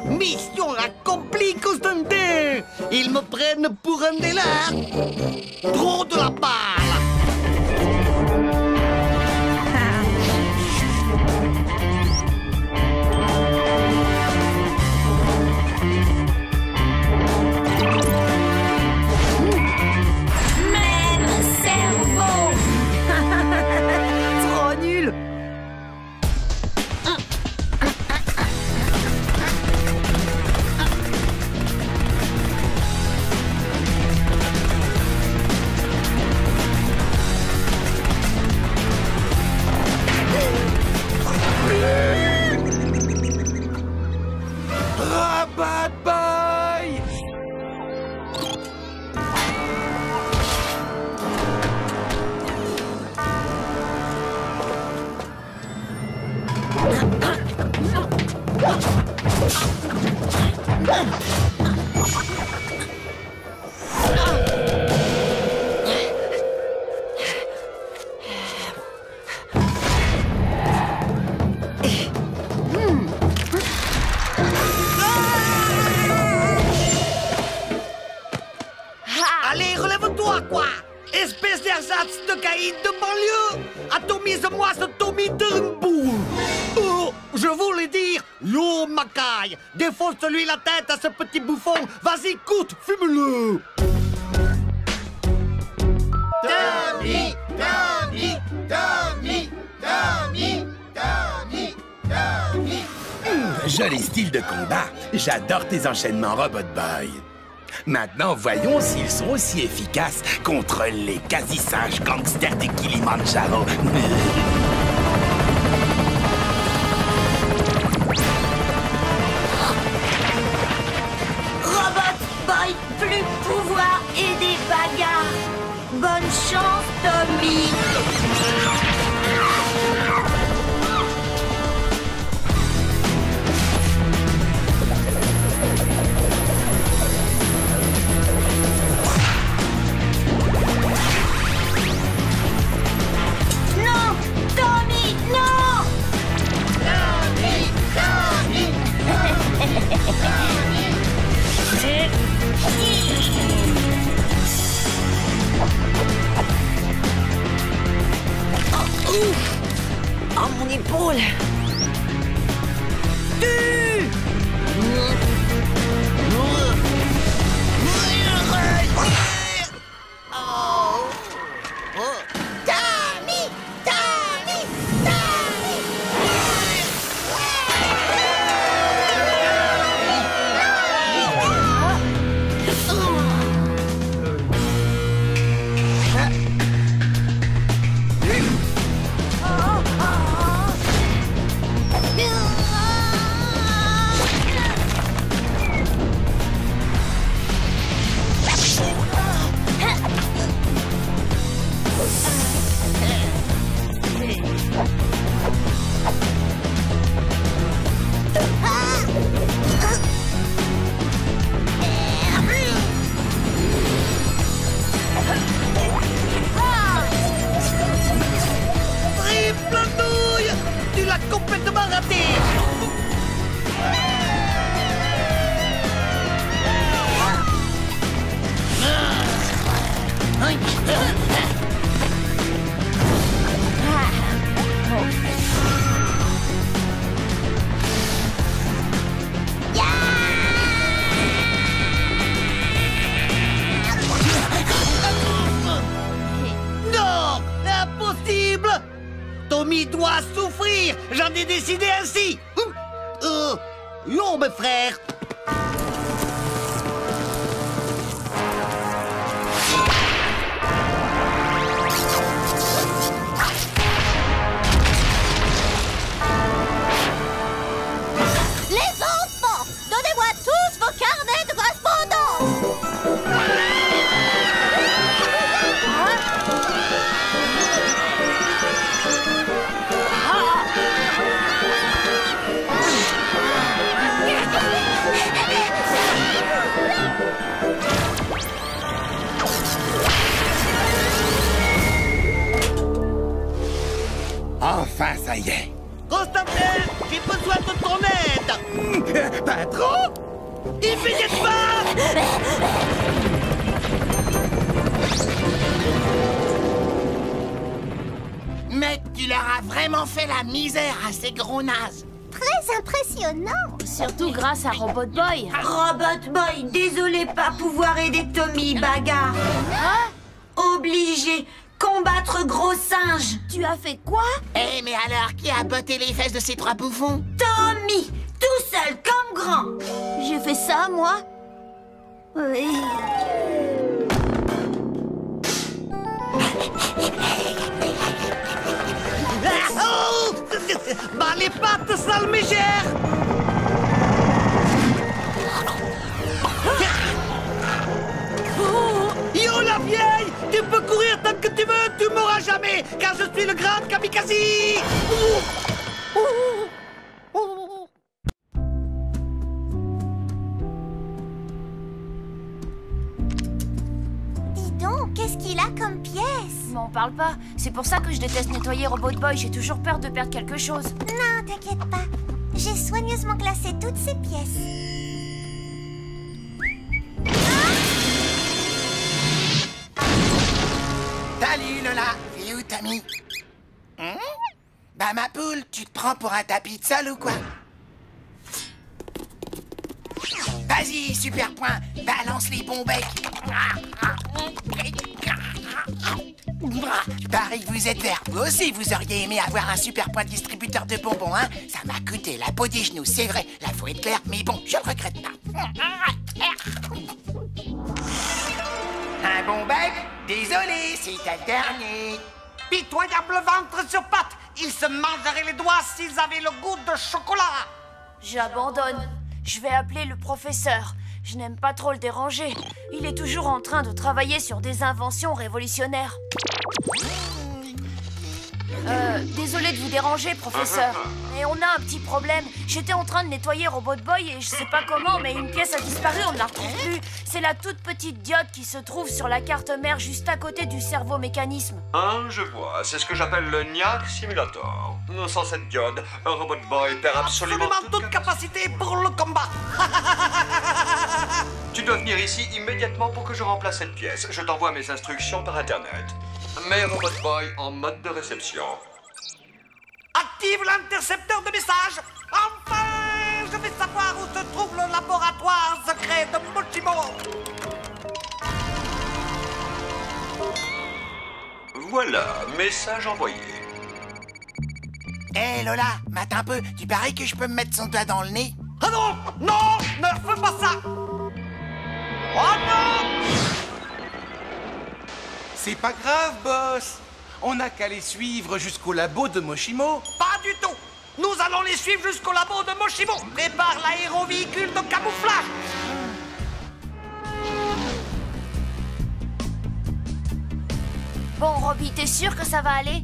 Mission accomplie, Constantin! Ils me prennent pour un délire! Trop de la balle! Trop nul. Robot Boy! Allez, relève-toi, quoi! Espèce d'ersatz de caïd de banlieue! Atomise-moi ce Tommy Turnbull! Oh, je voulais dire, yo, Macaille! Défonce-lui la tête à ce petit bouffon! Vas-y, coute, fume-le! Tommy, Tommy, Tommy, Tommy, Tommy, Tommy. Joli style de combat. J'adore tes enchaînements, Robot Boy. Maintenant, voyons s'ils sont aussi efficaces contre les quasi-singes gangsters de Kilimanjaro. Robot Boy, plus pouvoir et des bagarres. Bonne chance, Tommy. Non, Tommy, non. Oh, mon épaule. Tommy! Tommy! Tommy! Triple douille! Tu l'as complètement raté! Non! Impossible! Tommy doit souffrir! J'en ai décidé ainsi! Yo, mes frères! Les enfants, donnez-moi tous vos carnets de correspondance. Enfin, ça y est. Constantin, j'ai besoin de ton aide! Patron? Immédiatement! Mais tu leur as vraiment fait la misère à ces gros nazes. Très impressionnant. Surtout grâce à Robot Boy. Robot Boy, désolé pas pouvoir aider Tommy, bagarre. Obligé, combattre gros singe. Tu as fait quoi? Eh, mais alors, qui a botté les fesses de ces trois bouffons? Tommy, tout seul comme grand. J'ai fait ça, moi? Oui. Oh! Bah les pattes, sale mégère! Yo la vieille! Tu peux courir tant que tu veux, tu mourras jamais! Car je suis le grand kamikaze! Dis donc, qu'est-ce qu'il a comme pièce? M'en parle pas. C'est pour ça que je déteste nettoyer Robot Boy. J'ai toujours peur de perdre quelque chose. Non, t'inquiète pas. J'ai soigneusement classé toutes ces pièces. Salut Lola, c'est où Tommy? Bah ma poule, tu te prends pour un tapis de sol ou quoi? Vas-y, super point, balance les bons becs. Pareil que vous êtes vert. Vous aussi, vous auriez aimé avoir un super point distributeur de bonbons, hein? Ça m'a coûté la peau des genoux, c'est vrai. Là, faut être clair, mais bon, je le regrette pas. bon bec? Désolé, c'est ta dernier. Pitoyable ventre sur pattes. Ils se mangeraient les doigts s'ils avaient le goût de chocolat. J'abandonne. Je vais appeler le professeur. Je n'aime pas trop le déranger. Il est toujours en train de travailler sur des inventions révolutionnaires. Désolé de vous déranger, professeur. Mais on a un petit problème. J'étais en train de nettoyer Robot Boy et je sais pas comment, mais une pièce a disparu, on ne la retrouve plus. C'est la toute petite diode qui se trouve sur la carte mère juste à côté du cerveau-mécanisme. Ah, je vois. C'est ce que j'appelle le Niac Simulator. Sans cette diode, un Robot Boy perd absolument toute capacité pour le combat. Tu dois venir ici immédiatement pour que je remplace cette pièce. Je t'envoie mes instructions par Internet. Mets Robot Boy en mode de réception. Active l'intercepteur de messages. Enfin, je vais savoir où se trouve le laboratoire secret de Mochimo. Voilà, message envoyé. Hé Lola, mate un peu, tu paries que je peux me mettre son doigt dans le nez? Ah non, non, ne fais pas ça. Oh non! C'est pas grave, boss. On n'a qu'à les suivre jusqu'au labo de Mochimo. Pas du tout. Nous allons les suivre jusqu'au labo de Mochimo. Prépare l'aérovéhicule de camouflage. Bon, Robbie, t'es sûr que ça va aller?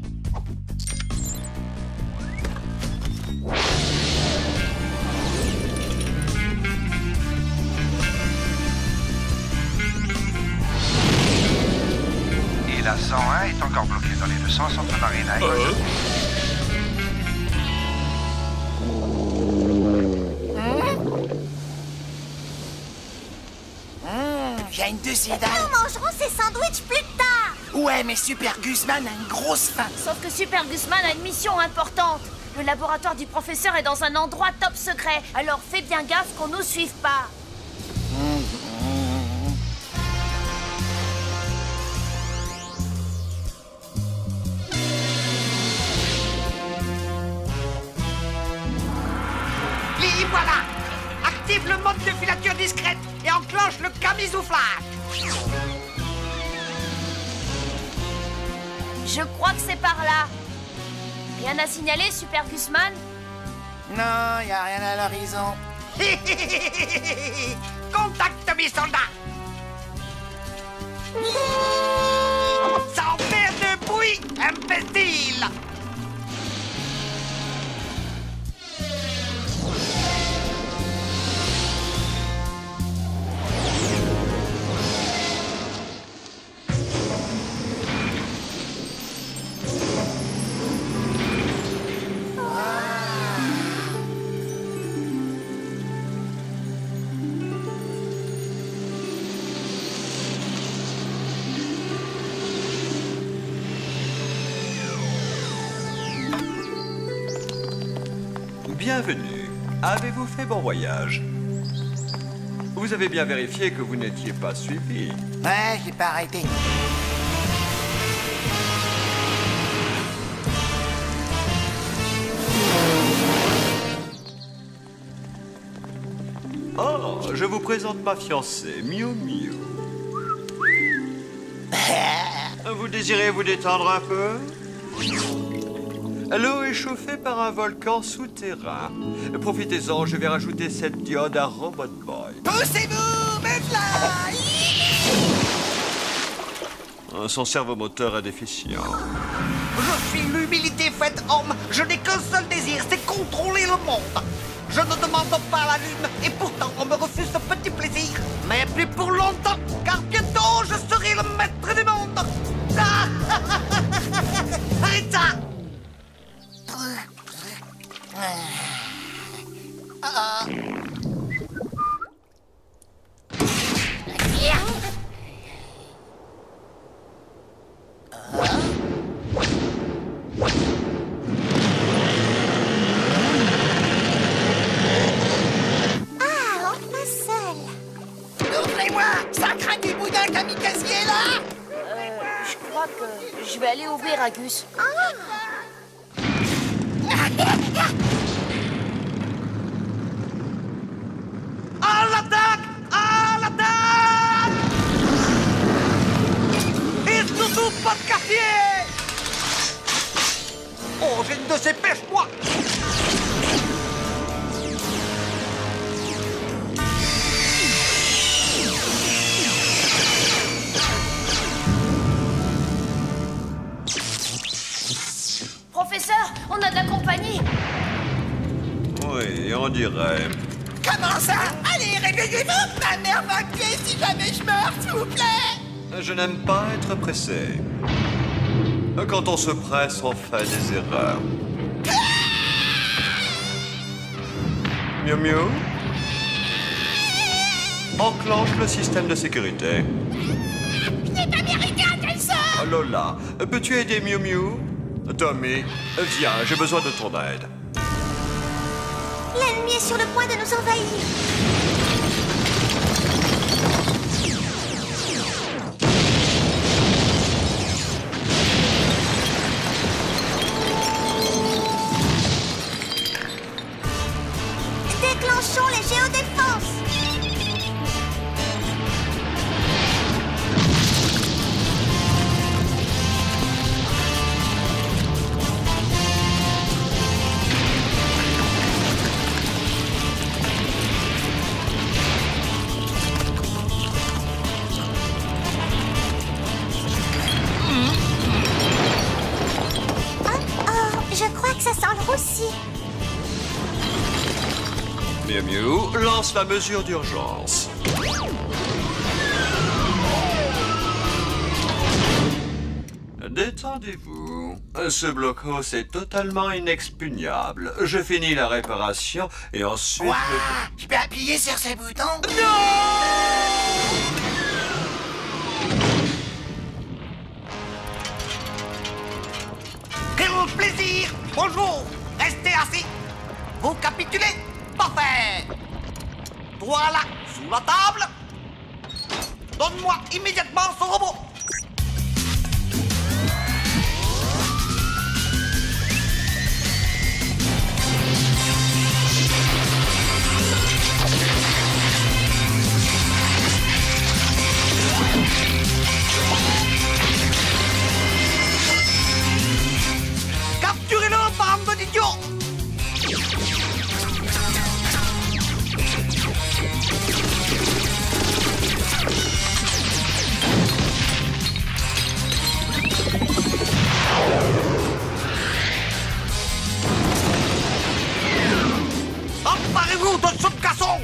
Et la 101 est encore bloquée dans les 200 centres marina. J'ai une deuxième dalle. Nous mangerons ces sandwichs plus tard. Ouais, mais Super Guzman a une grosse faim. Sauf que Super Guzman a une mission importante. Le laboratoire du professeur est dans un endroit top secret. Alors fais bien gaffe qu'on nous suive pas. Et voilà. Active le mode de filature discrète et enclenche le camisouflage. Je crois que c'est par là. Rien à signaler, Super Guzman? Non, y a rien à l'horizon. Contacte mes soldats. Ça en fait de bruit, imbécile. Bienvenue. Avez-vous fait bon voyage? Vous avez bien vérifié que vous n'étiez pas suivi. Ouais, j'ai pas arrêté. Oh, je vous présente ma fiancée, Miu Miu. Vous désirez vous détendre un peu? L'eau est chauffée par un volcan souterrain. Profitez-en, je vais rajouter cette diode à Robot Boy. Poussez-vous, Medfly! Son cerveau-moteur est déficient. Je suis l'humilité faite homme. Je n'ai qu'un seul désir, c'est contrôler le monde. Je ne demande pas la lune, et pourtant on me refuse ce petit plaisir. Mais plus pour longtemps, car bientôt je serai le maître du monde. Ah arrête ça! Ouvrez-moi! Ça craint du boudin kamikazier là! Je crois que je vais aller ouvrir à Gus. À l'attaque! À l'attaque! dépêche-moi. Professeur, on a de la compagnie. Oui, on dirait. Comment ça? Allez, réveillez-vous! Ma mère va tuer si jamais je meurs, s'il vous plaît! Je n'aime pas être pressé. Quand on se presse, on fait des erreurs. Miu Miu? Enclenche le système de sécurité. Je n'ai pas mérité un tel sort! Lola, peux-tu aider Miu Miu? Tommy, viens, j'ai besoin de ton aide. L'ennemi est sur le point de nous envahir. Déclenchons les géodéfenses. Je crois que ça sent le roussi. Miu Miu, lance la mesure d'urgence. Détendez-vous. Ce blocos est totalement inexpugnable. Je finis la réparation et ensuite... Ouah, je peux appuyer sur ce bouton? Quel plaisir! Bonjour! Restez assis! Vous capitulez? Parfait! Toi là, sous la table! Donne-moi immédiatement ce robot! Capturez-le, bande d'idiots! Emparez-vous de ce casson!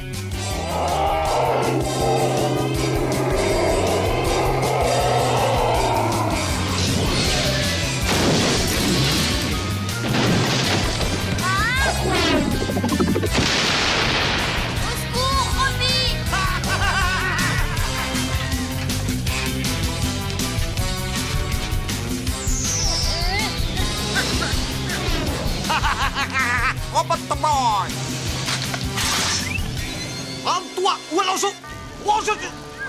Robot Boy! Rends-toi! Où est l'enjeu? Oh,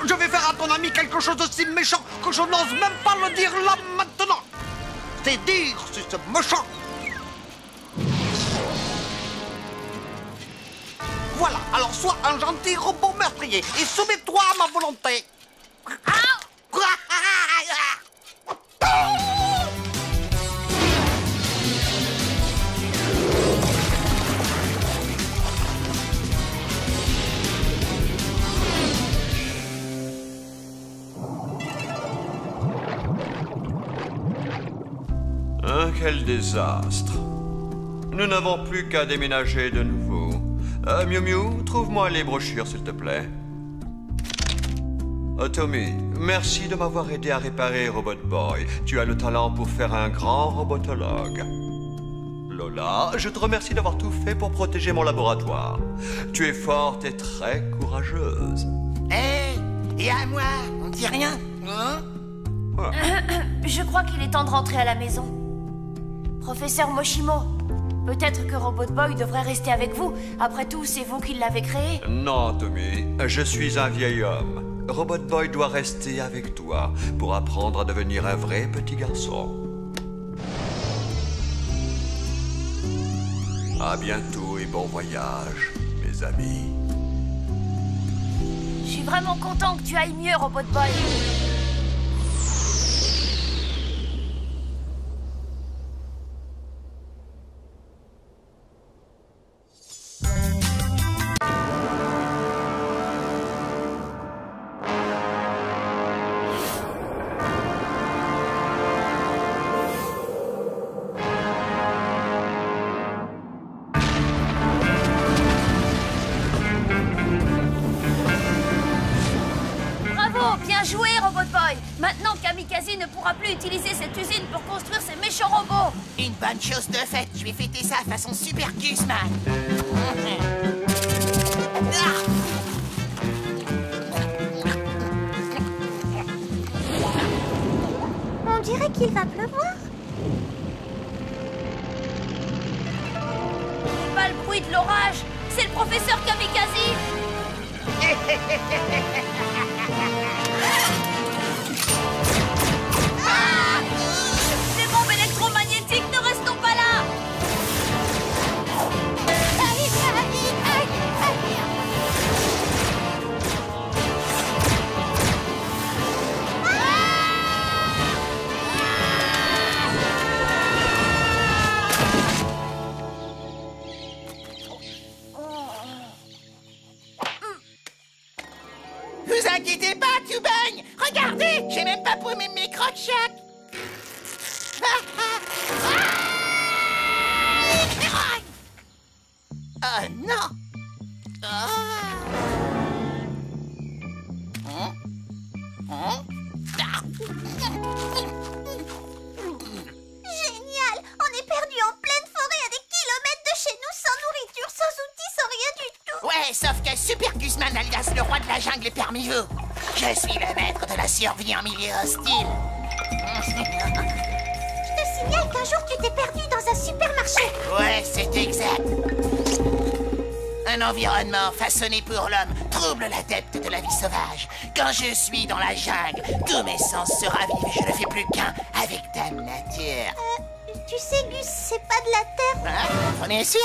je vais faire à ton ami quelque chose de si méchant que je n'ose même pas le dire là maintenant! C'est dire si c'est méchant! Voilà, alors sois un gentil robot meurtrier et soumets-toi à ma volonté! Quel désastre. Nous n'avons plus qu'à déménager de nouveau. Miu Miu, trouve-moi les brochures, s'il te plaît. Tommy, merci de m'avoir aidé à réparer Robot Boy. Tu as le talent pour faire un grand robotologue. Lola, je te remercie d'avoir tout fait pour protéger mon laboratoire. Tu es forte et très courageuse. Et à moi, on dit rien, hein? Je crois qu'il est temps de rentrer à la maison. Professeur Moshimo, peut-être que Robot Boy devrait rester avec vous. Après tout, c'est vous qui l'avez créé. Non, Tommy, je suis un vieil homme. Robot Boy doit rester avec toi pour apprendre à devenir un vrai petit garçon. À bientôt et bon voyage, mes amis. Je suis vraiment content que tu ailles mieux, Robot Boy. Maintenant, Kamikaze ne pourra plus utiliser cette usine pour construire ses méchants robots. Une bonne chose de faite, je vais fêter ça façon Super Guzman. On dirait qu'il va pleuvoir. Pas le bruit de l'orage, c'est le professeur Kamikaze. Les bombes électromagnétiques, ne restons pas là. Vous inquiétez pas, Tubang! Regardez! J'ai même pas paumé mes crocs-chocs! Oh non! Génial! On est perdu en pleine forêt à des kilomètres de chez nous, sans nourriture, sans outils, sans rien du tout. Ouais, sauf que Super Guzman, alias le roi de la jungle, est parmi vous. Je suis le maître de la survie en milieu hostile. Je te signale qu'un jour tu t'es perdu dans un supermarché. Ouais, c'est exact. Un environnement façonné pour l'homme trouble l'adepte de la vie sauvage. Quand je suis dans la jungle, tous mes sens se ravivent et je ne fais plus qu'un avec Dame Nature. Tu sais, Gus, c'est pas de la terre. Hein? On est sûr?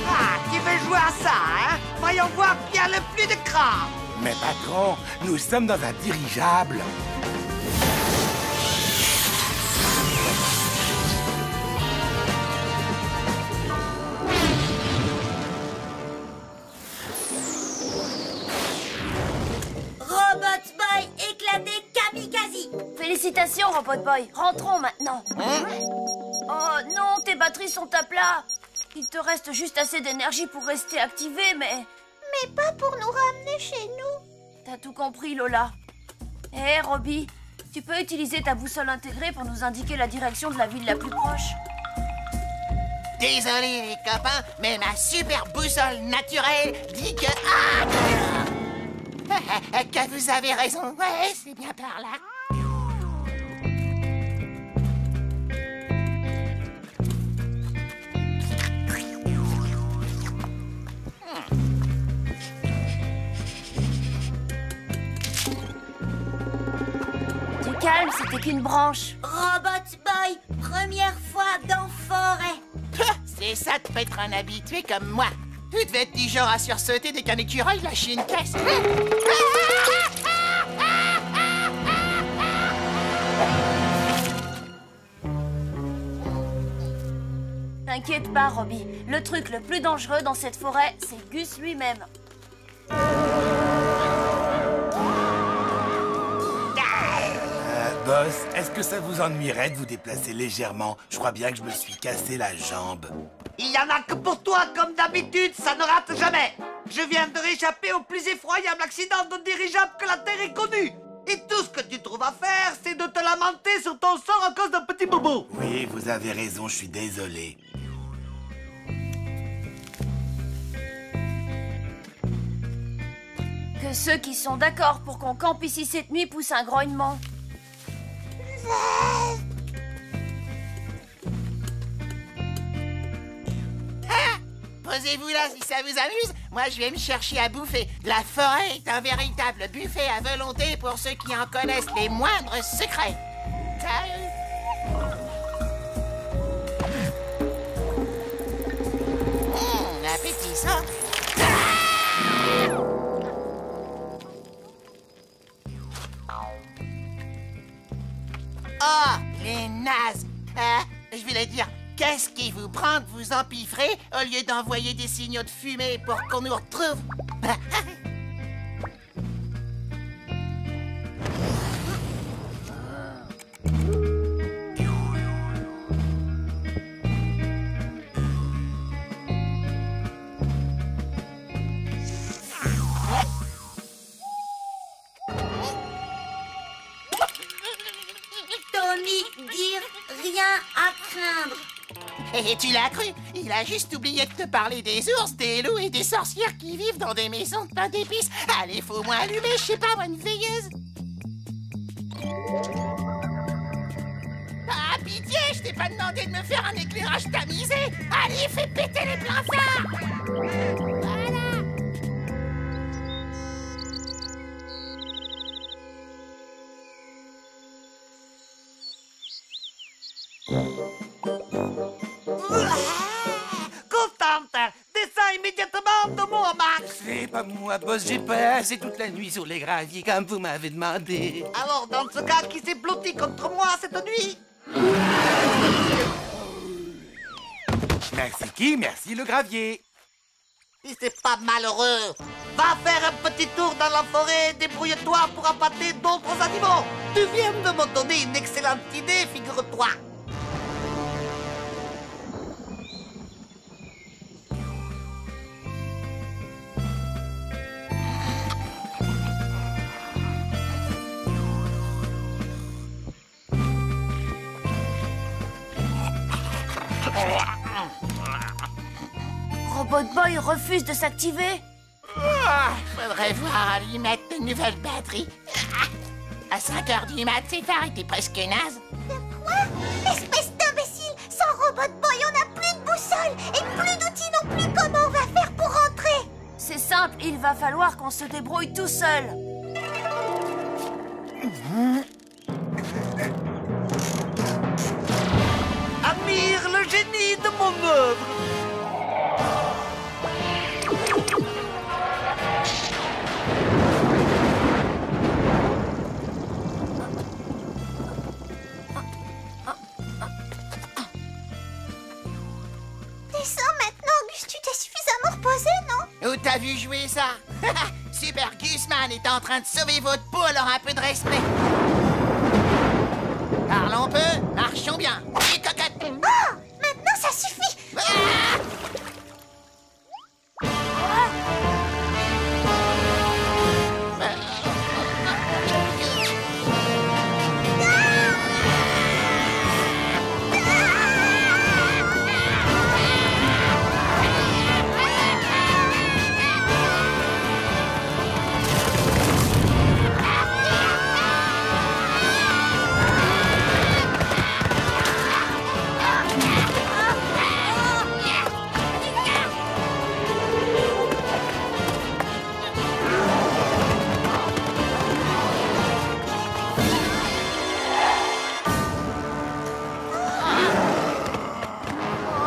Ah, tu veux jouer à ça, hein? Voyons voir qui a le plus de cran. Mais patron, nous sommes dans un dirigeable. Robot Boy éclaté Kamikaze. Félicitations, Robot Boy. Rentrons maintenant. Oh non, tes batteries sont à plat. Il te reste juste assez d'énergie pour rester activé, mais... Mais pas pour nous ramener chez nous. T'as tout compris, Lola. Hé, Robbie, tu peux utiliser ta boussole intégrée pour nous indiquer la direction de la ville la plus proche. Désolé les copains, mais ma super boussole naturelle dit que... Ah, que vous avez raison, ouais, c'est bien par là. Du calme, c'était qu'une branche. Robot Boy, première fois dans forêt. C'est ça de pas être un habitué comme moi. Tu devais être du genre à sursauter dès qu'un écureuil lâchait une caisse. T'inquiète pas, Robbie. Le truc le plus dangereux dans cette forêt, c'est Gus lui-même. Boss, est-ce que ça vous ennuierait de vous déplacer légèrement? Je crois bien que je me suis cassé la jambe. Il y en a que pour toi, comme d'habitude, ça ne rate jamais. Je viens de réchapper au plus effroyable accident de dirigeable que la Terre ait connu. Et tout ce que tu trouves à faire, c'est de te lamenter sur ton sort à cause d'un petit bobo. Oui, vous avez raison, je suis désolé. Que ceux qui sont d'accord pour qu'on campe ici cette nuit poussent un grognement. Posez-vous là si ça vous amuse. Moi, je vais me chercher à bouffer. La forêt est un véritable buffet à volonté pour ceux qui en connaissent les moindres secrets. Appétissant. Oh, les nazes. Je voulais dire, qu'est-ce qui vous prend de vous empiffrer au lieu d'envoyer des signaux de fumée pour qu'on nous retrouve? rien à craindre. Et tu l'as cru? Il a juste oublié de te parler des ours, des loups et des sorcières qui vivent dans des maisons de pain d'épices. Allez, faut au moins allumer, je sais pas moi, une veilleuse. Ah, pitié, je t'ai pas demandé de me faire un éclairage tamisé. Allez, fais péter les pleins phares. Voilà. Contente! Descends immédiatement de moi, Max! C'est pas moi, boss, j'ai passé toute la nuit sur les graviers comme vous m'avez demandé. Alors, dans ce cas, qui s'est blotti contre moi cette nuit? Merci qui? Merci le gravier. Si c'est pas malheureux, va faire un petit tour dans la forêt et débrouille-toi pour appâter d'autres animaux. Tu viens de me donner une excellente idée, figure-toi. Robot Boy refuse de s'activer. Faudrait voir à lui mettre de nouvelles batteries. À 5 heures du mat, c'est arrêté presque naze. Quoi? Espèce d'imbécile! Sans Robot Boy, on n'a plus de boussole et plus d'outils non plus. Comment on va faire pour rentrer? C'est simple, il va falloir qu'on se débrouille tout seul. Admire le génie de mon œuvre. Descends maintenant, Gus, tu t'es suffisamment reposé, non? Où t'as vu jouer ça? Super Gusman est en train de sauver votre peau, alors un peu de respect. Parlons peu, marchons bien. Et cocotte. Oh! Maintenant, ça suffit! Ah!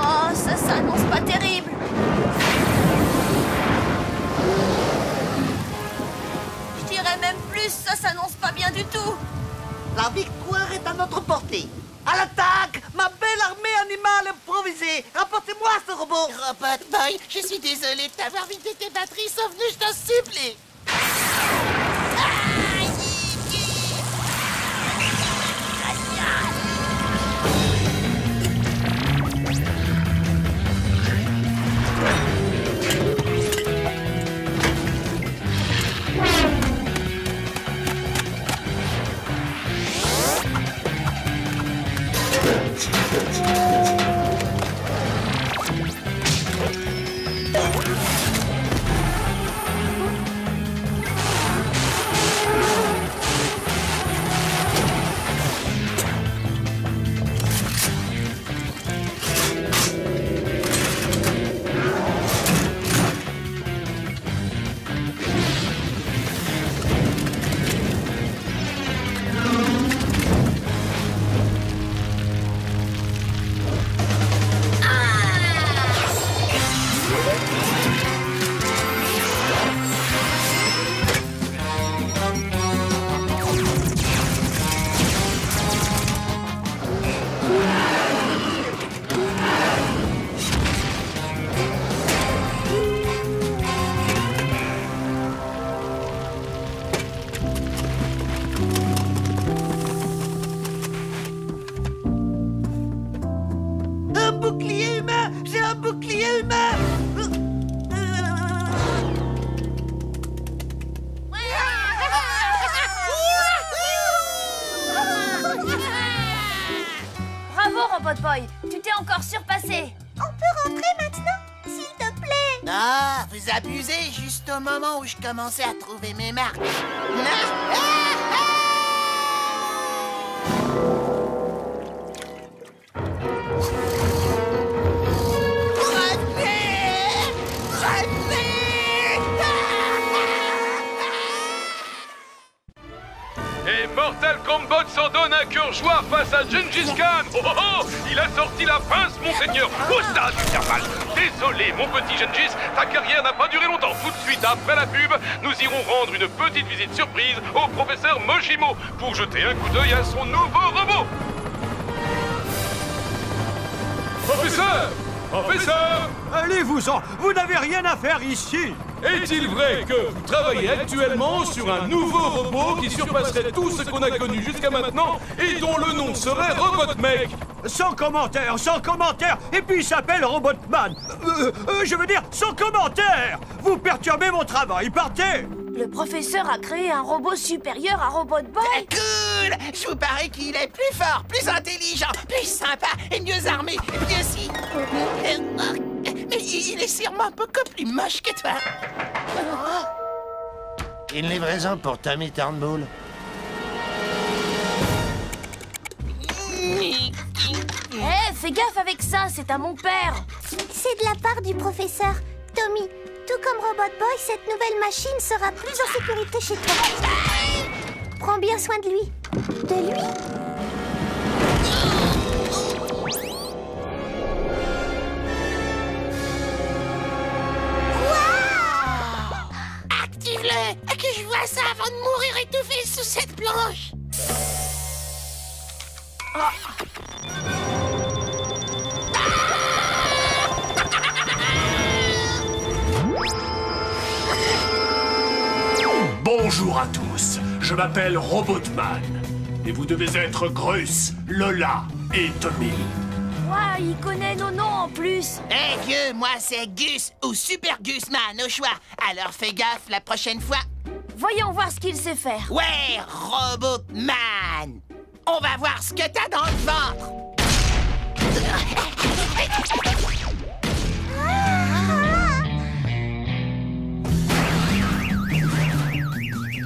Oh, ça s'annonce pas terrible. Je dirais même plus, ça s'annonce pas bien du tout. La victoire est à notre portée. À l'attaque, ma belle armée animale improvisée. Rapportez-moi ce robot. Robot Boy, je suis désolé de t'avoir vidé tes batteries, sauve-nous, je t'en supplie. Robot Boy. Tu t'es encore surpassé. On peut rentrer maintenant, s'il te plaît. Ah, vous abusez juste au moment où je commençais à trouver mes marques. Et Mortal Kombat s'en donne un cœur joie face à Gengis Khan. Oh oh oh, il a sorti la pince, monseigneur. Oh ça, du mal. Désolé, mon petit Gengis, ta carrière n'a pas duré longtemps. Tout de suite après la pub, nous irons rendre une petite visite surprise au professeur Mojimo pour jeter un coup d'œil à son nouveau robot. Professeur! Professeur! Allez-vous-en! Vous n'avez rien à faire ici! Est-il vrai que vous travaillez actuellement sur un nouveau robot qui surpasserait tout ce qu'on a connu jusqu'à maintenant et dont le nom serait Robotmech? Sans commentaire, sans commentaire! Et puis il s'appelle Robotman! Je veux dire, sans commentaire! Vous perturbez mon travail, partez! Le professeur a créé un robot supérieur à Robot Boy. Cool! Je vous parie qu'il est plus fort, plus intelligent, plus sympa et mieux armé. Et puis aussi... Mais il est sûrement beaucoup plus moche que toi. Une livraison pour Tommy Turnbull. Fais gaffe avec ça, c'est à mon père. C'est de la part du professeur. Tommy, tout comme Robot Boy, cette nouvelle machine sera plus en sécurité chez toi. Prends bien soin de lui. De lui? Active-le! Que je vois ça avant de mourir étouffé sous cette planche! Bonjour à tous, je m'appelle Robotman. Et vous devez être Grus, Lola et Tommy. Ouais, il connaît nos noms en plus. Hé vieux, moi c'est Gus ou Super Gusman au choix. Alors fais gaffe la prochaine fois. Voyons voir ce qu'il sait faire. Ouais, Robotman. On va voir ce que t'as dans le ventre.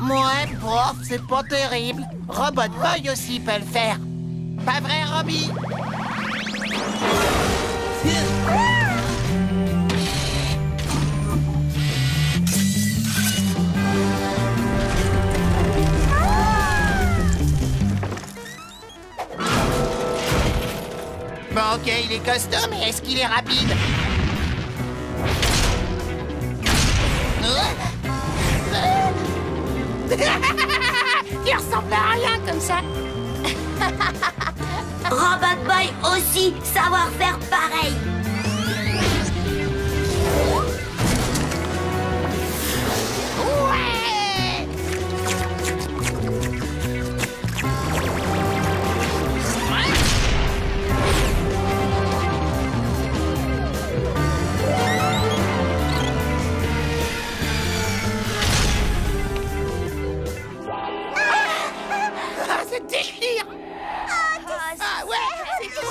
Ouais, prof, c'est pas terrible. Robot Boy aussi peut le faire. Pas vrai, Robbie? Bon, ok, il est costaud, mais est-ce qu'il est rapide? Il ressemble à rien comme ça. Robot Boy aussi, savoir faire pareil. Ouais! Ah, ça déchire! Ah ouais, c'est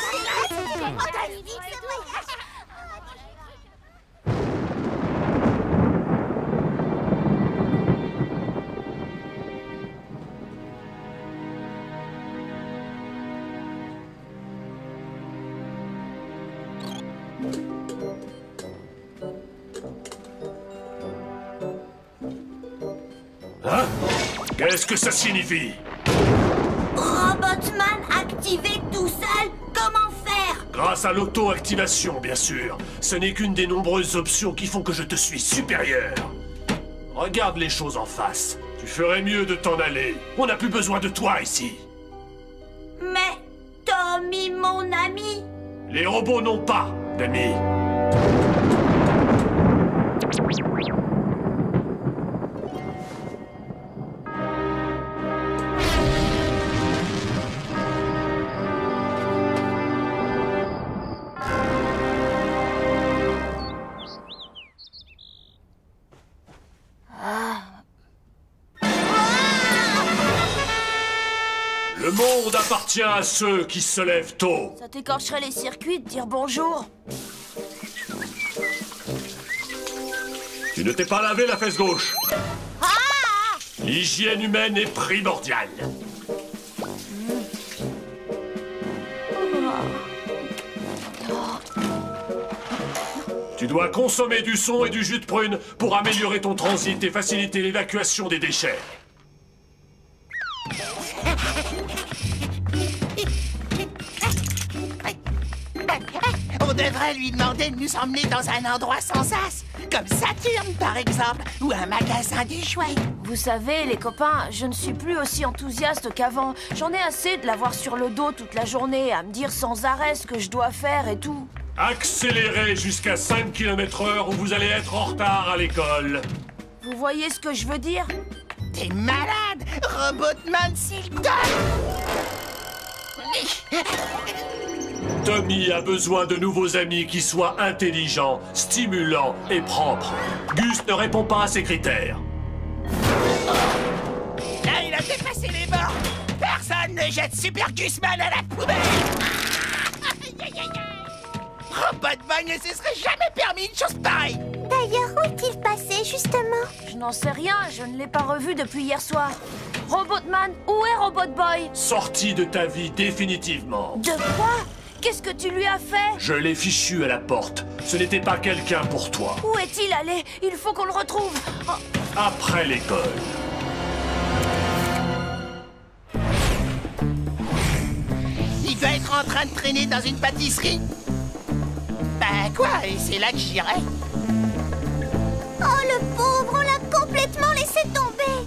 Hein? Qu'est-ce que ça signifie? Robotman activé tout seul, comment faire? Grâce à l'auto-activation, bien sûr. Ce n'est qu'une des nombreuses options qui font que je te suis supérieur. Regarde les choses en face. Tu ferais mieux de t'en aller. On n'a plus besoin de toi ici. Mais Tommy, mon ami. Les robots n'ont pas d'amis. Le monde appartient à ceux qui se lèvent tôt. Ça t'écorcherait les circuits de dire bonjour. Tu ne t'es pas lavé la fesse gauche. L'hygiène humaine est primordiale. Tu dois consommer du son et du jus de prune pour améliorer ton transit et faciliter l'évacuation des déchets. On devrait lui demander de nous emmener dans un endroit sans sas, comme Saturne par exemple, ou un magasin des jouets. Vous savez, les copains, je ne suis plus aussi enthousiaste qu'avant. J'en ai assez de l'avoir sur le dos toute la journée, à me dire sans arrêt ce que je dois faire et tout. Accélérez jusqu'à 5 km/h ou vous allez être en retard à l'école. Vous voyez ce que je veux dire? T'es malade, Robotman, s'il te Tommy a besoin de nouveaux amis qui soient intelligents, stimulants et propres. Gus ne répond pas à ces critères. Là, il a dépassé les bords. Personne ne jette Super Gusman à la poubelle. Robotman ne se serait jamais permis une chose pareille. D'ailleurs, où est-il passé, justement? Je n'en sais rien, je ne l'ai pas revu depuis hier soir. Robotman, où est Robotboy? Sorti de ta vie définitivement. De quoi? Qu'est-ce que tu lui as fait? Je l'ai fichu à la porte. Ce n'était pas quelqu'un pour toi. Où est-il allé? Il faut qu'on le retrouve. Oh. Après l'école. Il doit être en train de traîner dans une pâtisserie. Ben quoi, et c'est là que j'irai. Oh, le pauvre, on l'a complètement laissé tomber.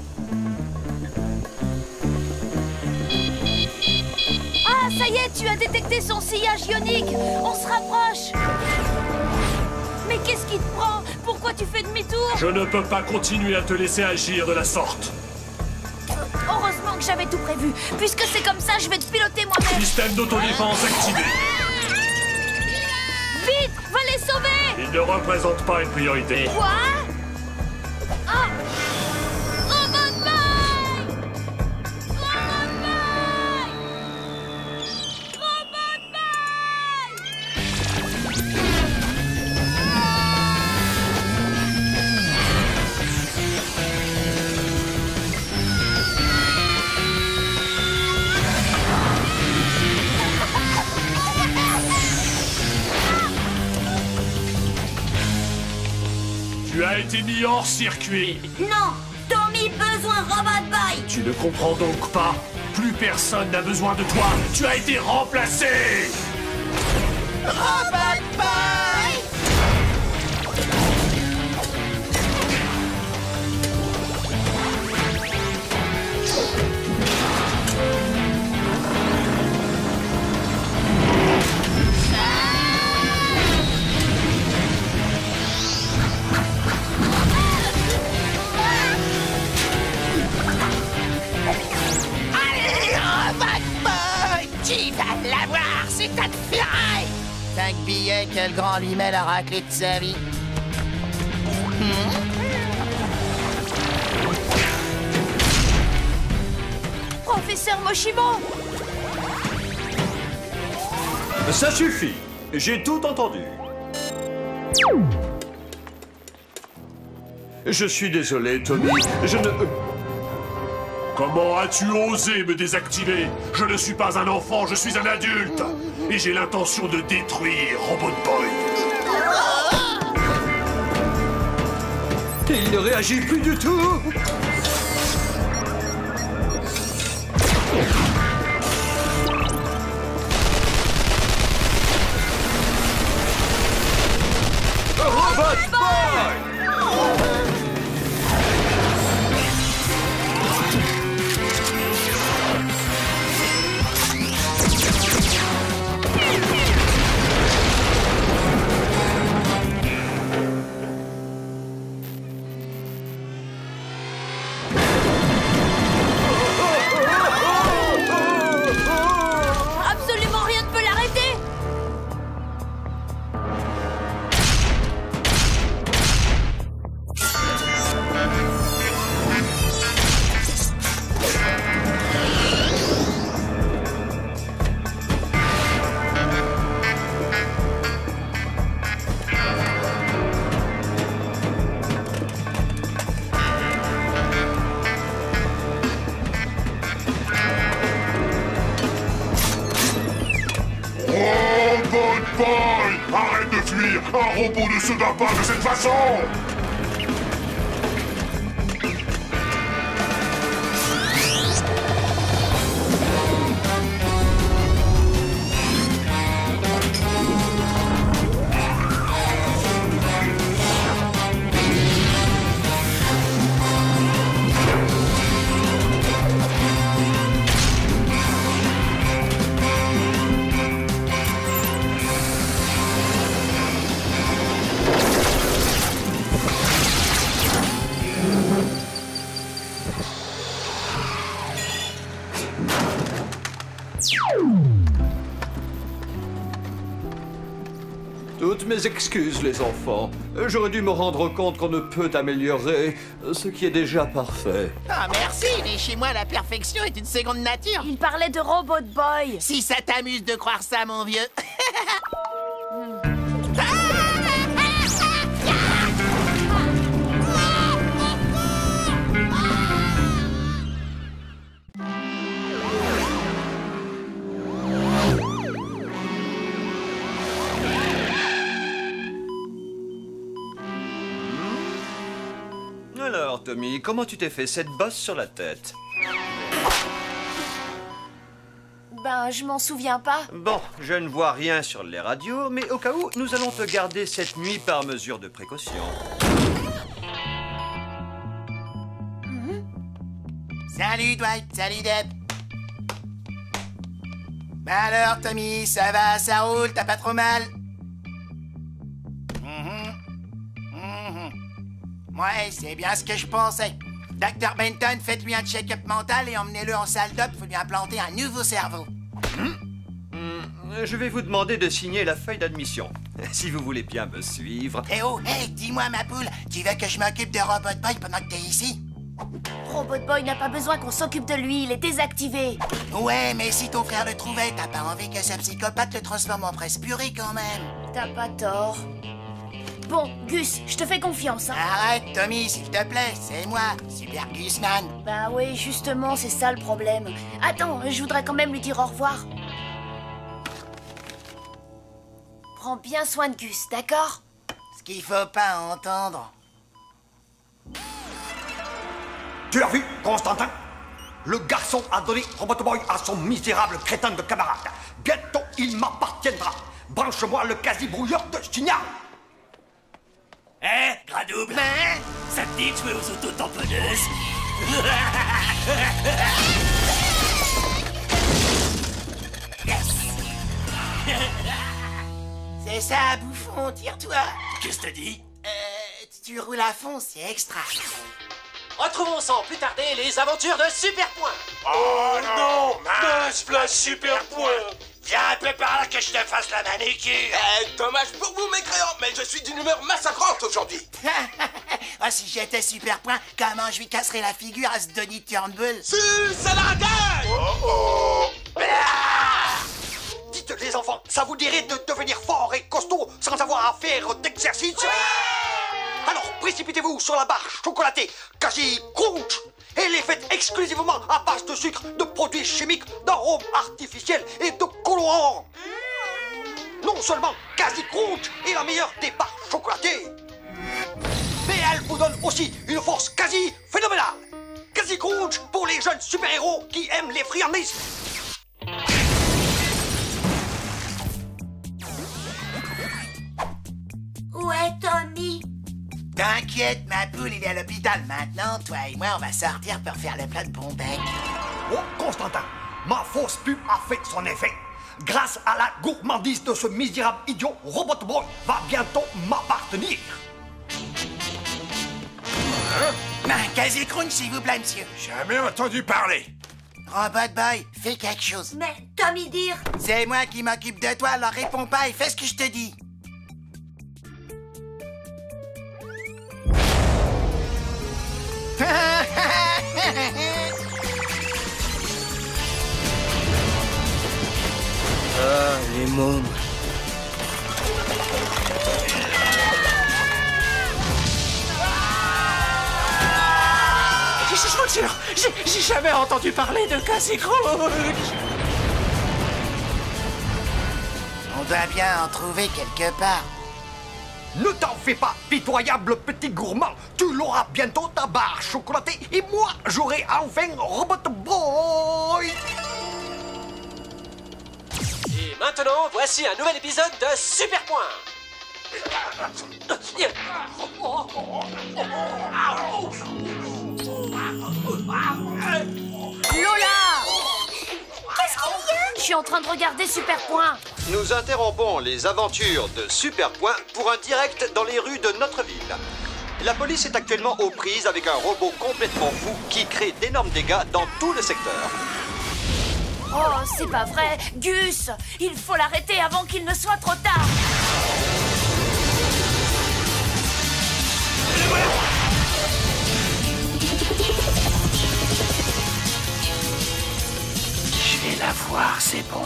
Ah, ça y est, tu as détecté son sillage ionique. On se rapproche. Mais qu'est-ce qui te prend? Pourquoi tu fais demi-tour? Je ne peux pas continuer à te laisser agir de la sorte. Heureusement que j'avais tout prévu. Puisque c'est comme ça, je vais te piloter moi-même. Système d'autodéfense activé. Vite, va les sauver! Il ne représente pas une priorité. Quoi? Ah! Robotboy! Robotboy! Tu as été mis hors circuit. Non, Tommy besoin Robotboy. Tu ne comprends donc pas? Plus personne n'a besoin de toi. Tu as été remplacé. Robotboy! Tu vas l'avoir, c'est ta ferraille! 5 billets, quel grand limet la raclée de sa vie. Professeur Moshimo! Ça suffit. J'ai tout entendu. Je suis désolé, Tommy. Je ne... Comment as-tu osé me désactiver? Je ne suis pas un enfant, je suis un adulte. Et j'ai l'intention de détruire Robotboy. Il ne réagit plus du tout. Robotboy! Boy, arrête de fuir. Un robot ne se bat pas de cette façon. Toutes mes excuses, les enfants. J'aurais dû me rendre compte qu'on ne peut améliorer ce qui est déjà parfait. Ah, merci, mais chez moi, la perfection est une seconde nature. Il parlait de Robot Boy. Si ça t'amuse de croire ça, mon vieux. Alors, Tommy, comment tu t'es fait cette bosse sur la tête? Ben, je m'en souviens pas. Bon, je ne vois rien sur les radios, mais au cas où, nous allons te garder cette nuit par mesure de précaution. Salut, Dwight. Salut, Deb. Bah alors, Tommy, ça va, ça roule, t'as pas trop mal? Ouais, c'est bien ce que je pensais. Dr. Benton, faites-lui un check-up mental et emmenez-le en salle d'op pour lui implanter un nouveau cerveau. Je vais vous demander de signer la feuille d'admission, si vous voulez bien me suivre. Eh oh, hey, dis-moi, ma poule, tu veux que je m'occupe de Robot Boy pendant que t'es ici? Robot Boy n'a pas besoin qu'on s'occupe de lui, il est désactivé. Ouais, mais si ton frère le trouvait, t'as pas envie que ce psychopathe le transforme en presse purée quand même. T'as pas tort. Bon, Gus, je te fais confiance, hein. Arrête, Tommy, s'il te plaît, c'est moi, Super Gusman. Bah oui, justement, c'est ça le problème. Attends, je voudrais quand même lui dire au revoir. Prends bien soin de Gus, d'accord? Ce qu'il faut pas entendre. Tu l'as vu, Constantin? Le garçon a donné Robot Boy à son misérable crétin de camarade. Bientôt, il m'appartiendra. Branche-moi le quasi-brouilleur de signal. Eh, Gradouble, ça te dit de jouer aux auto-tamponneuses? C'est ça, bouffon, tire-toi. Qu'est-ce que t'as dit? Tu roules à fond, c'est extra. Retrouvons sans plus tarder les aventures de Super Point. Oh non, mince, Flash Super Point. Viens un peu par là que je te fasse la manicure. Dommage pour vous, mécréants, mais je suis d'une humeur massacrante aujourd'hui. Ah, si j'étais Super Point, comment je lui casserais la figure à ce Donny Turnbull? Si, c'est la gueule! Oh. Dites les enfants, ça vous dirait de devenir fort et costaud sans avoir à faire d'exercice? Alors précipitez-vous sur la barre chocolatée Quasi Crunch et les faites exclusivement à base de sucre, de produits chimiques, d'arômes artificiels et de colorants. Non seulement Quasi Crunch est la meilleure des barres chocolatées, mais elle vous donne aussi une force quasi phénoménale. Quasi Crunch pour les jeunes super-héros qui aiment les friandises. Où est Tommy? T'inquiète, ma poule, il est à l'hôpital. Maintenant, toi et moi, on va sortir pour faire le plat de bon bec. Oh, Constantin, ma fausse pub a fait son effet. Grâce à la gourmandise de ce misérable idiot, Robot Boy va bientôt m'appartenir. Quasi Crunch, s'il vous plaît, monsieur. Jamais entendu parler. Robot Boy, fais quelque chose. Mais Tommy dire... C'est moi qui m'occupe de toi, alors réponds pas et fais ce que je te dis. Ah, les mômes. Je vous jure, j'ai jamais entendu parler de Quasi Crunch. On doit bien en trouver quelque part. Ne t'en fais pas, pitoyable petit gourmand. Tu l'auras bientôt ta barre chocolatée et moi, j'aurai enfin Robot Boy. Et maintenant, voici un nouvel épisode de Super Point. Lola! Qu'est-ce qu'il y a? Je suis en train de regarder Super Point. Nous interrompons les aventures de Super Point pour un direct dans les rues de notre ville. La police est actuellement aux prises avec un robot complètement fou qui crée d'énormes dégâts dans tout le secteur. Oh, c'est pas vrai. Gus, il faut l'arrêter avant qu'il ne soit trop tard. Je vais la voir, c'est bon.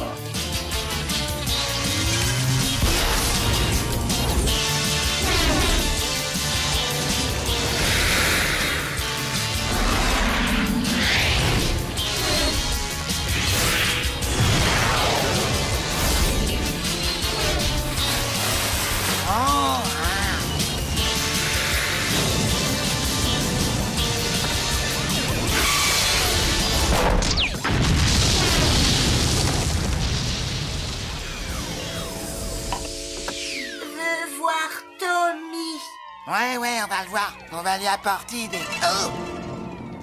Ouais, on va le voir. On va lui apporter des... Oh!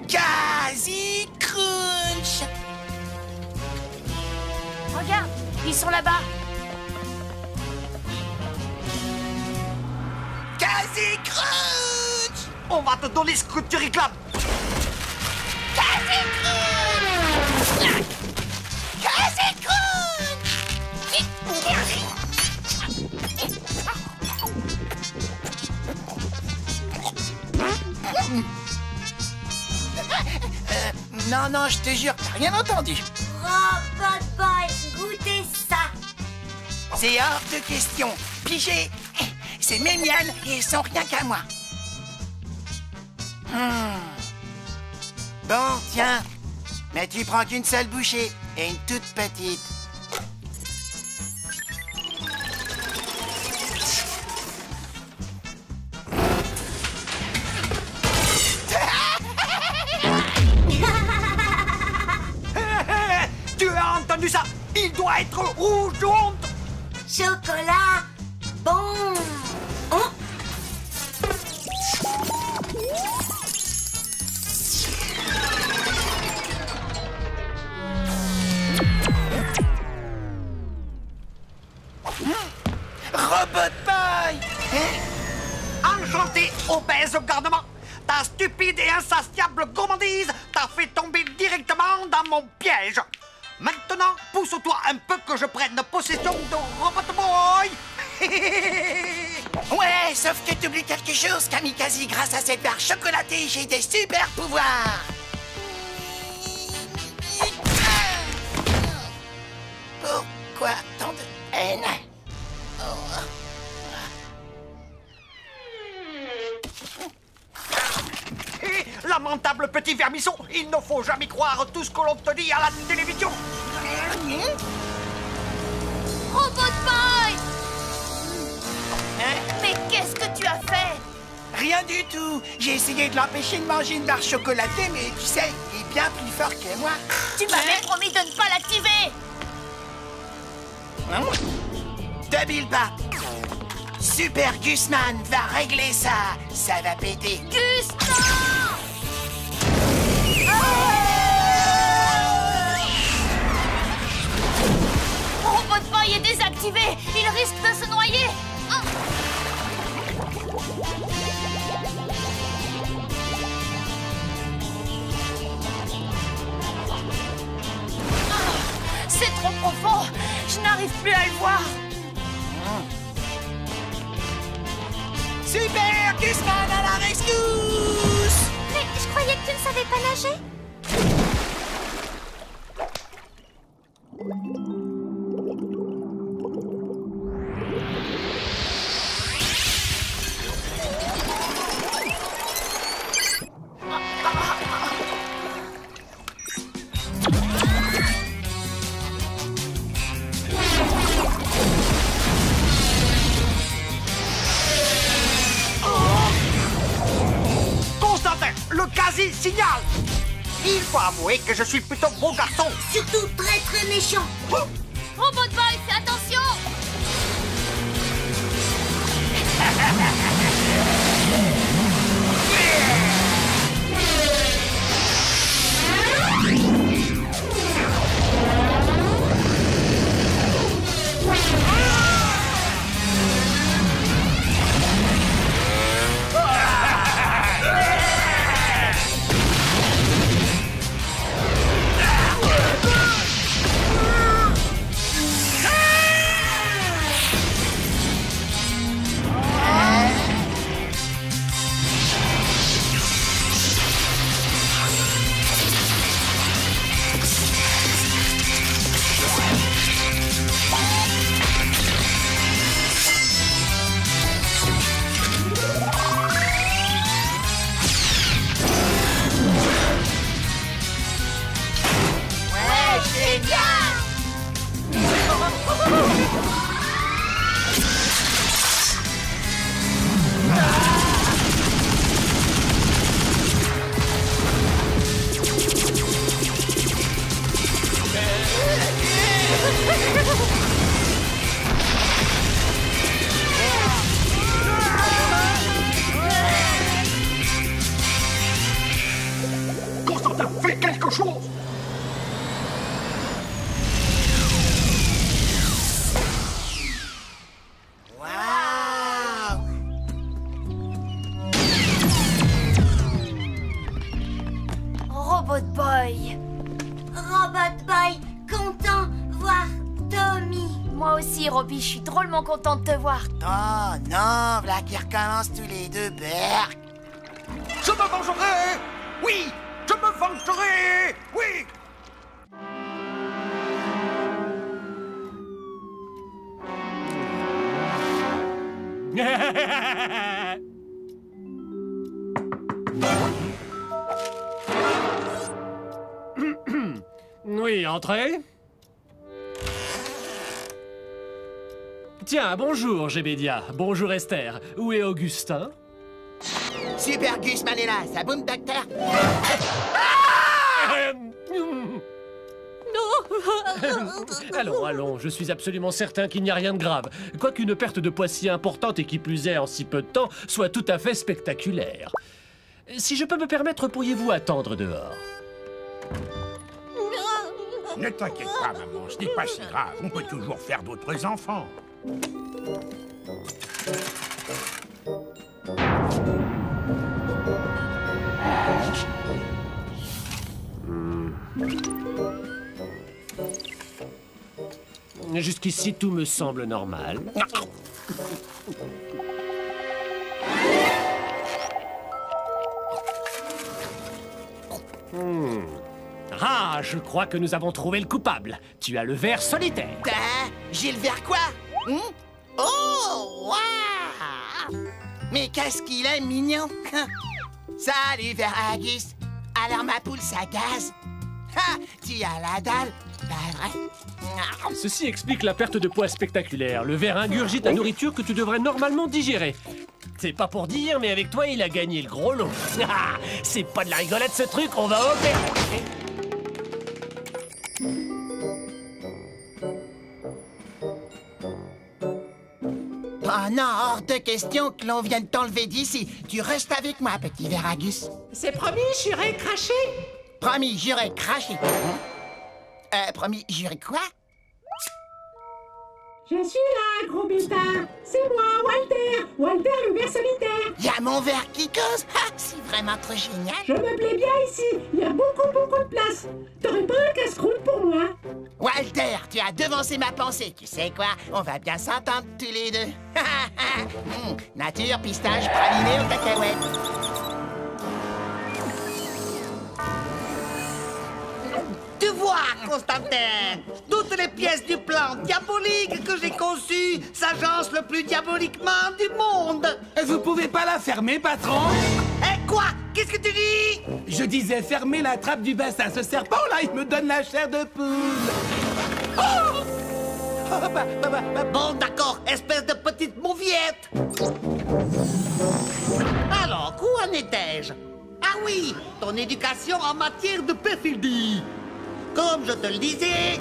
Quasi Crunch! Regarde, ils sont là-bas. Quasi Crunch! On va te donner ce que tu réclames. Quasi Crunch! Quasi Crunch! Non, je te jure, t'as rien entendu. Robot Boy, goûtez ça. C'est hors de question. Pigé, c'est mes miennes et elles sont rien qu'à moi. Bon, tiens. Mais tu prends qu'une seule bouchée et une toute petite. Tu as entendu ça? Il doit être rouge de honte. Chocolat bon. Oh. Robot Boy! Enchanté, obèse garnement. Ta stupide et insatiable gourmandise t'a fait tomber directement dans mon piège. Maintenant, pousse-toi un peu que je prenne possession de Robot Boy. Ouais, sauf que t'oublies quelque chose, Kamikaze. Grâce à cette barre chocolatée, j'ai des super pouvoirs. Pourquoi tant de haine? Lamentable petit vermisson, il ne faut jamais croire tout ce que l'on te dit à la télévision. Robot Boy! Mais qu'est-ce que tu as fait? Rien du tout. J'ai essayé de l'empêcher de manger une barre chocolatée, mais tu sais, il est bien plus fort que moi. Tu m'avais promis de ne pas l'activer. Débile pas. Super Gusman va régler ça. Ça va péter. Gus, non! Robot Boy est désactivé. Il risque de se noyer. C'est trop profond. Je n'arrive plus à le voir. Super Gusman à la rescousse! Mais je croyais que tu ne savais pas nager. signal. Il faut avouer que je suis plutôt bon garçon. Surtout très très méchant. Robot Boy, fais attention! Constantin, fais quelque chose! Robot Boy. Robot Boy, content voir Tommy. Moi aussi, Robbie, je suis drôlement contente de te voir. Oh non, voilà qui recommencent tous les deux, berk. Je me vengerai! Oui! Je me vengerai! Oui! Oui, entrez. Tiens, bonjour, Gébedia. Bonjour, Esther. Où est Augustin? Super Gus Manella, ça boum, docteur? Allons, je suis absolument certain qu'il n'y a rien de grave. Quoiqu'une perte de poids si importante et qui plus est en si peu de temps soit tout à fait spectaculaire. Si je peux me permettre, pourriez-vous attendre dehors? Ne t'inquiète pas, maman, ce n'est pas si grave. On peut toujours faire d'autres enfants. Jusqu'ici, tout me semble normal. Ah, je crois que nous avons trouvé le coupable. Tu as le ver solitaire. J'ai le ver quoi? Oh, waouh! Mais qu'est-ce qu'il est mignon! Salut, Veragus! Alors ma poule, ça gaze? Ha! Tu as la dalle, pas vrai? Ceci explique la perte de poids spectaculaire. Le ver ingurgite la nourriture que tu devrais normalement digérer. C'est pas pour dire, mais avec toi, il a gagné le gros lot. C'est pas de la rigolade, ce truc, on va opérer. Oh non, hors de question que l'on vienne t'enlever d'ici. Tu restes avec moi, petit Veragus. C'est promis, j'irai cracher. Promis, j'irai cracher. Promis, j'irai quoi? Je suis là, gros butin. C'est moi, Walter. Walter, le ver solitaire. Y'a mon ver qui cause. Ah, c'est vraiment trop génial. Je me plais bien ici. Il y a beaucoup de place. T'aurais pas un casse-croûte pour moi? Walter, tu as devancé ma pensée. Tu sais quoi? On va bien s'entendre tous les deux. Nature, pistache, praliné aux cacahuètes. Tu vois, Constantin, toutes les pièces du plan diabolique que j'ai conçu s'agencent le plus diaboliquement du monde. Vous pouvez pas la fermer, patron? Eh quoi? Qu'est-ce que tu dis? Je disais fermer la trappe du bassin. Ce serpent-là, il me donne la chair de poule. Oh! Bon, d'accord, espèce de petite mauviette. Alors, où en étais-je? Ah Ah oui, ton éducation en matière de perfidie. Comme je te le disais,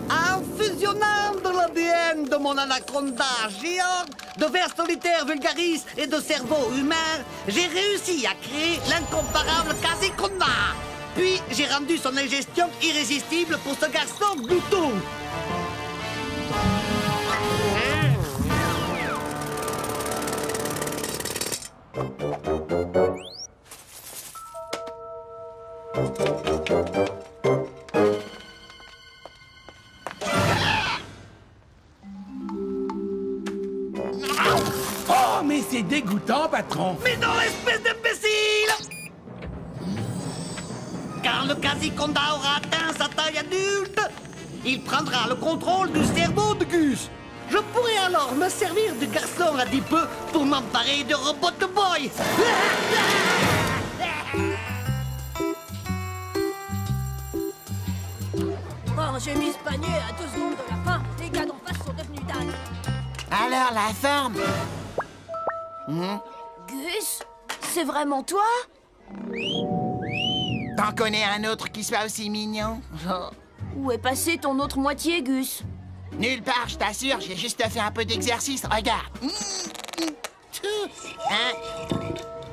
en fusionnant de l'ADN de mon anaconda géant, de vers solitaires vulgaris et de cerveau humain, j'ai réussi à créer l'incomparable Quasiconda. Puis j'ai rendu son ingestion irrésistible pour ce garçon glouton. Oh, mais c'est dégoûtant, patron. Mais non, espèce d'imbécile! Quand le Quasiconda aura atteint sa taille adulte, il prendra le contrôle du cerveau de Gus. Je pourrai alors me servir du garçon adipeux pour m'emparer de Robot Boy. Bon, j'ai mis ce panier à 2 secondes de la fin. Les gars d'en face sont devenus dingues. Alors, la forme? Gus, c'est vraiment toi? T'en connais un autre qui soit aussi mignon? Où est passé ton autre moitié, Gus? Nulle part, je t'assure, j'ai juste fait un peu d'exercice. Regarde. Hein?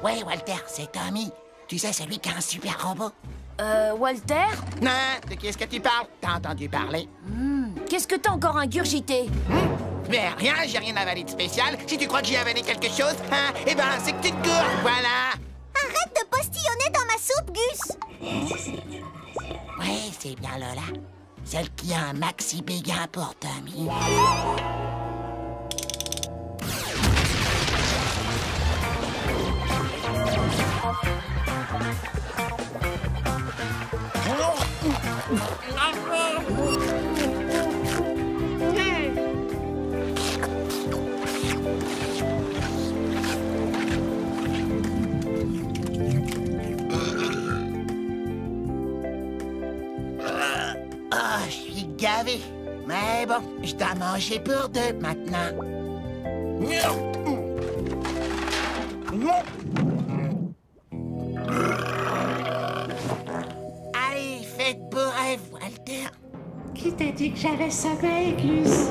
Ouais, Walter, c'est Tommy. Tu sais, celui qui a un super robot. Walter? Non, de qui est-ce que tu parles? T'as entendu parler? Qu'est-ce que t'as encore ingurgité? Mais rien, j'ai rien avalé de spécial. Si tu crois que j'ai avalé quelque chose, hein, eh ben, c'est que tu te gourres, voilà. Arrête de postillonner dans ma soupe, Gus. Ouais, c'est bien Lola. Celle qui a un maxi béguin pour Tommy. Je suis gavé. Mais bon, je dois manger pour 2 maintenant. Allez, faites beau rêve, Walter. Qui t'a dit que j'allais sommeil, Gus?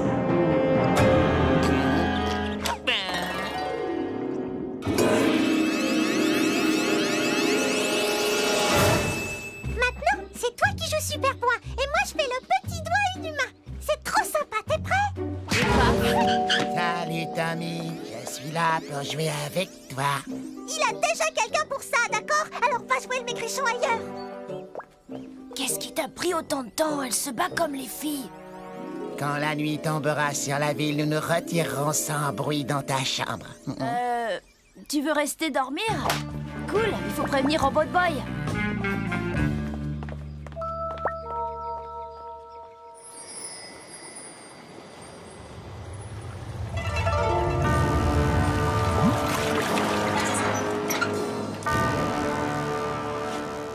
Maintenant, c'est toi qui joues super point. Et moi, je fais le petit doigt inhumain. C'est trop sympa, t'es prêt? Salut, Tommy. Je suis là pour jouer avec toi. Il a déjà quelqu'un pour ça, d'accord? Alors va jouer le maigrichon ailleurs. Qu'est-ce qui t'a pris autant de temps? Elle se bat comme les filles. Quand la nuit tombera sur la ville, nous nous retirerons sans bruit dans ta chambre. Tu veux rester dormir? Cool, il faut prévenir Robot Boy.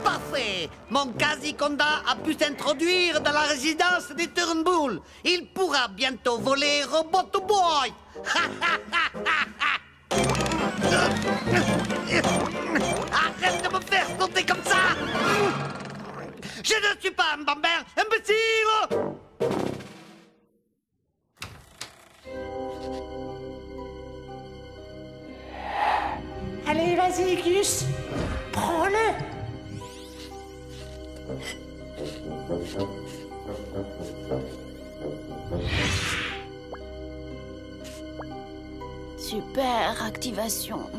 Parfait! Mon Quasiconda a pu s'introduire dans la résidence des Turnbull. Il pourra bientôt voler Robot Boy. Arrête de me faire sauter comme ça! Je ne suis pas un bambin, imbécile! Allez, vas-y, Gus. Prends-le. Super activation.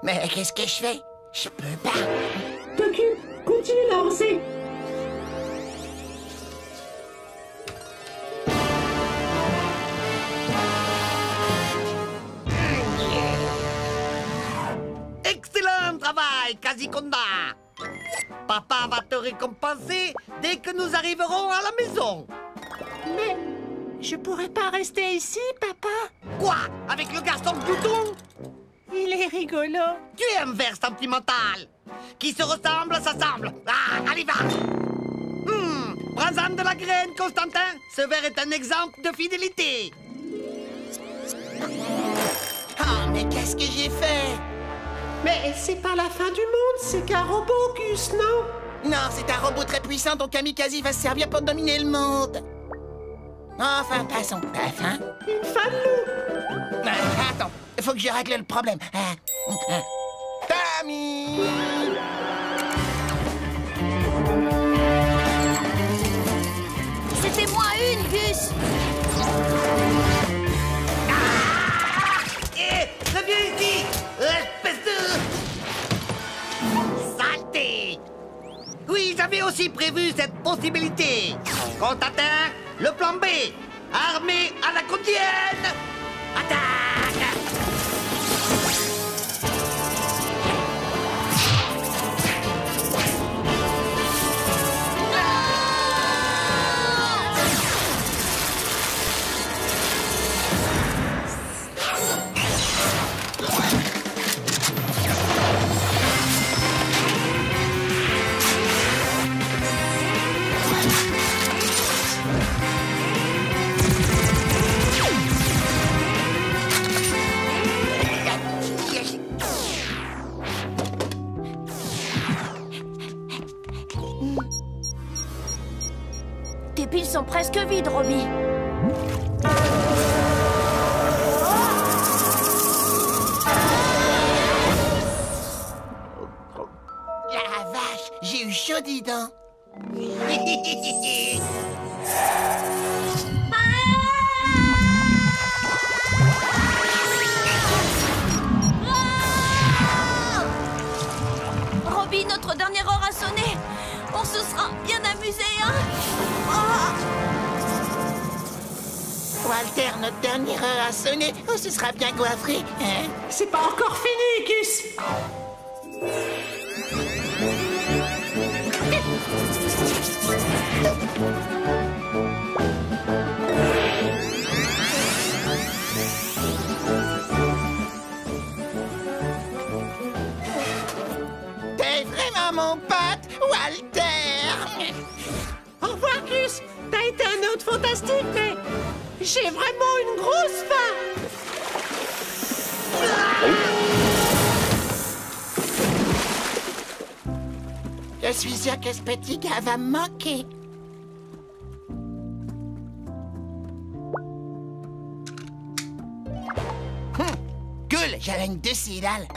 Mais qu'est-ce que je fais? Je peux pas. T'occupe, continue d'avancer. Excellent travail, Quasiconda! Papa va te récompenser dès que nous arriverons à la maison. Mais je pourrais pas rester ici, papa? Quoi? Avec le garçon glouton? Il est rigolo. Tu es un ver sentimental. Qui se ressemble, s'assemble. Ah, allez, va! Prends-en de la graine, Constantin. Ce ver est un exemple de fidélité. Oh, mais qu'est-ce que j'ai fait? Mais c'est pas la fin du monde, c'est qu'un robot, Gus, non? Non, c'est un robot très puissant dont Kamikaze va se servir pour dominer le monde. Enfin, passons. Enfin. Une fin de loup. Attends, faut que je règle le problème. Tommy! C'était moi une, Gus. Reviens ici, espèce de... saleté! Oui, j'avais aussi prévu cette possibilité. Contre-attaque, le plan B. Armée à la quotidienne. Attaque! Tes piles sont presque vides, Robbie. La vache, j'ai eu chaud dedans. Robbie, notre dernière heure a sonné. On se sera bien amusé, hein? Walter, notre dernière heure a sonné. On se sera bien goiffré, hein? C'est pas encore fini, Gus. T'es vraiment mon pote, Walter! Au revoir, Gus. T'as été un hôte fantastique, mais j'ai vraiment une grosse faim. Je suis sûr que ce petit gars va me manquer. Cool, j'avais une 2 syllabes.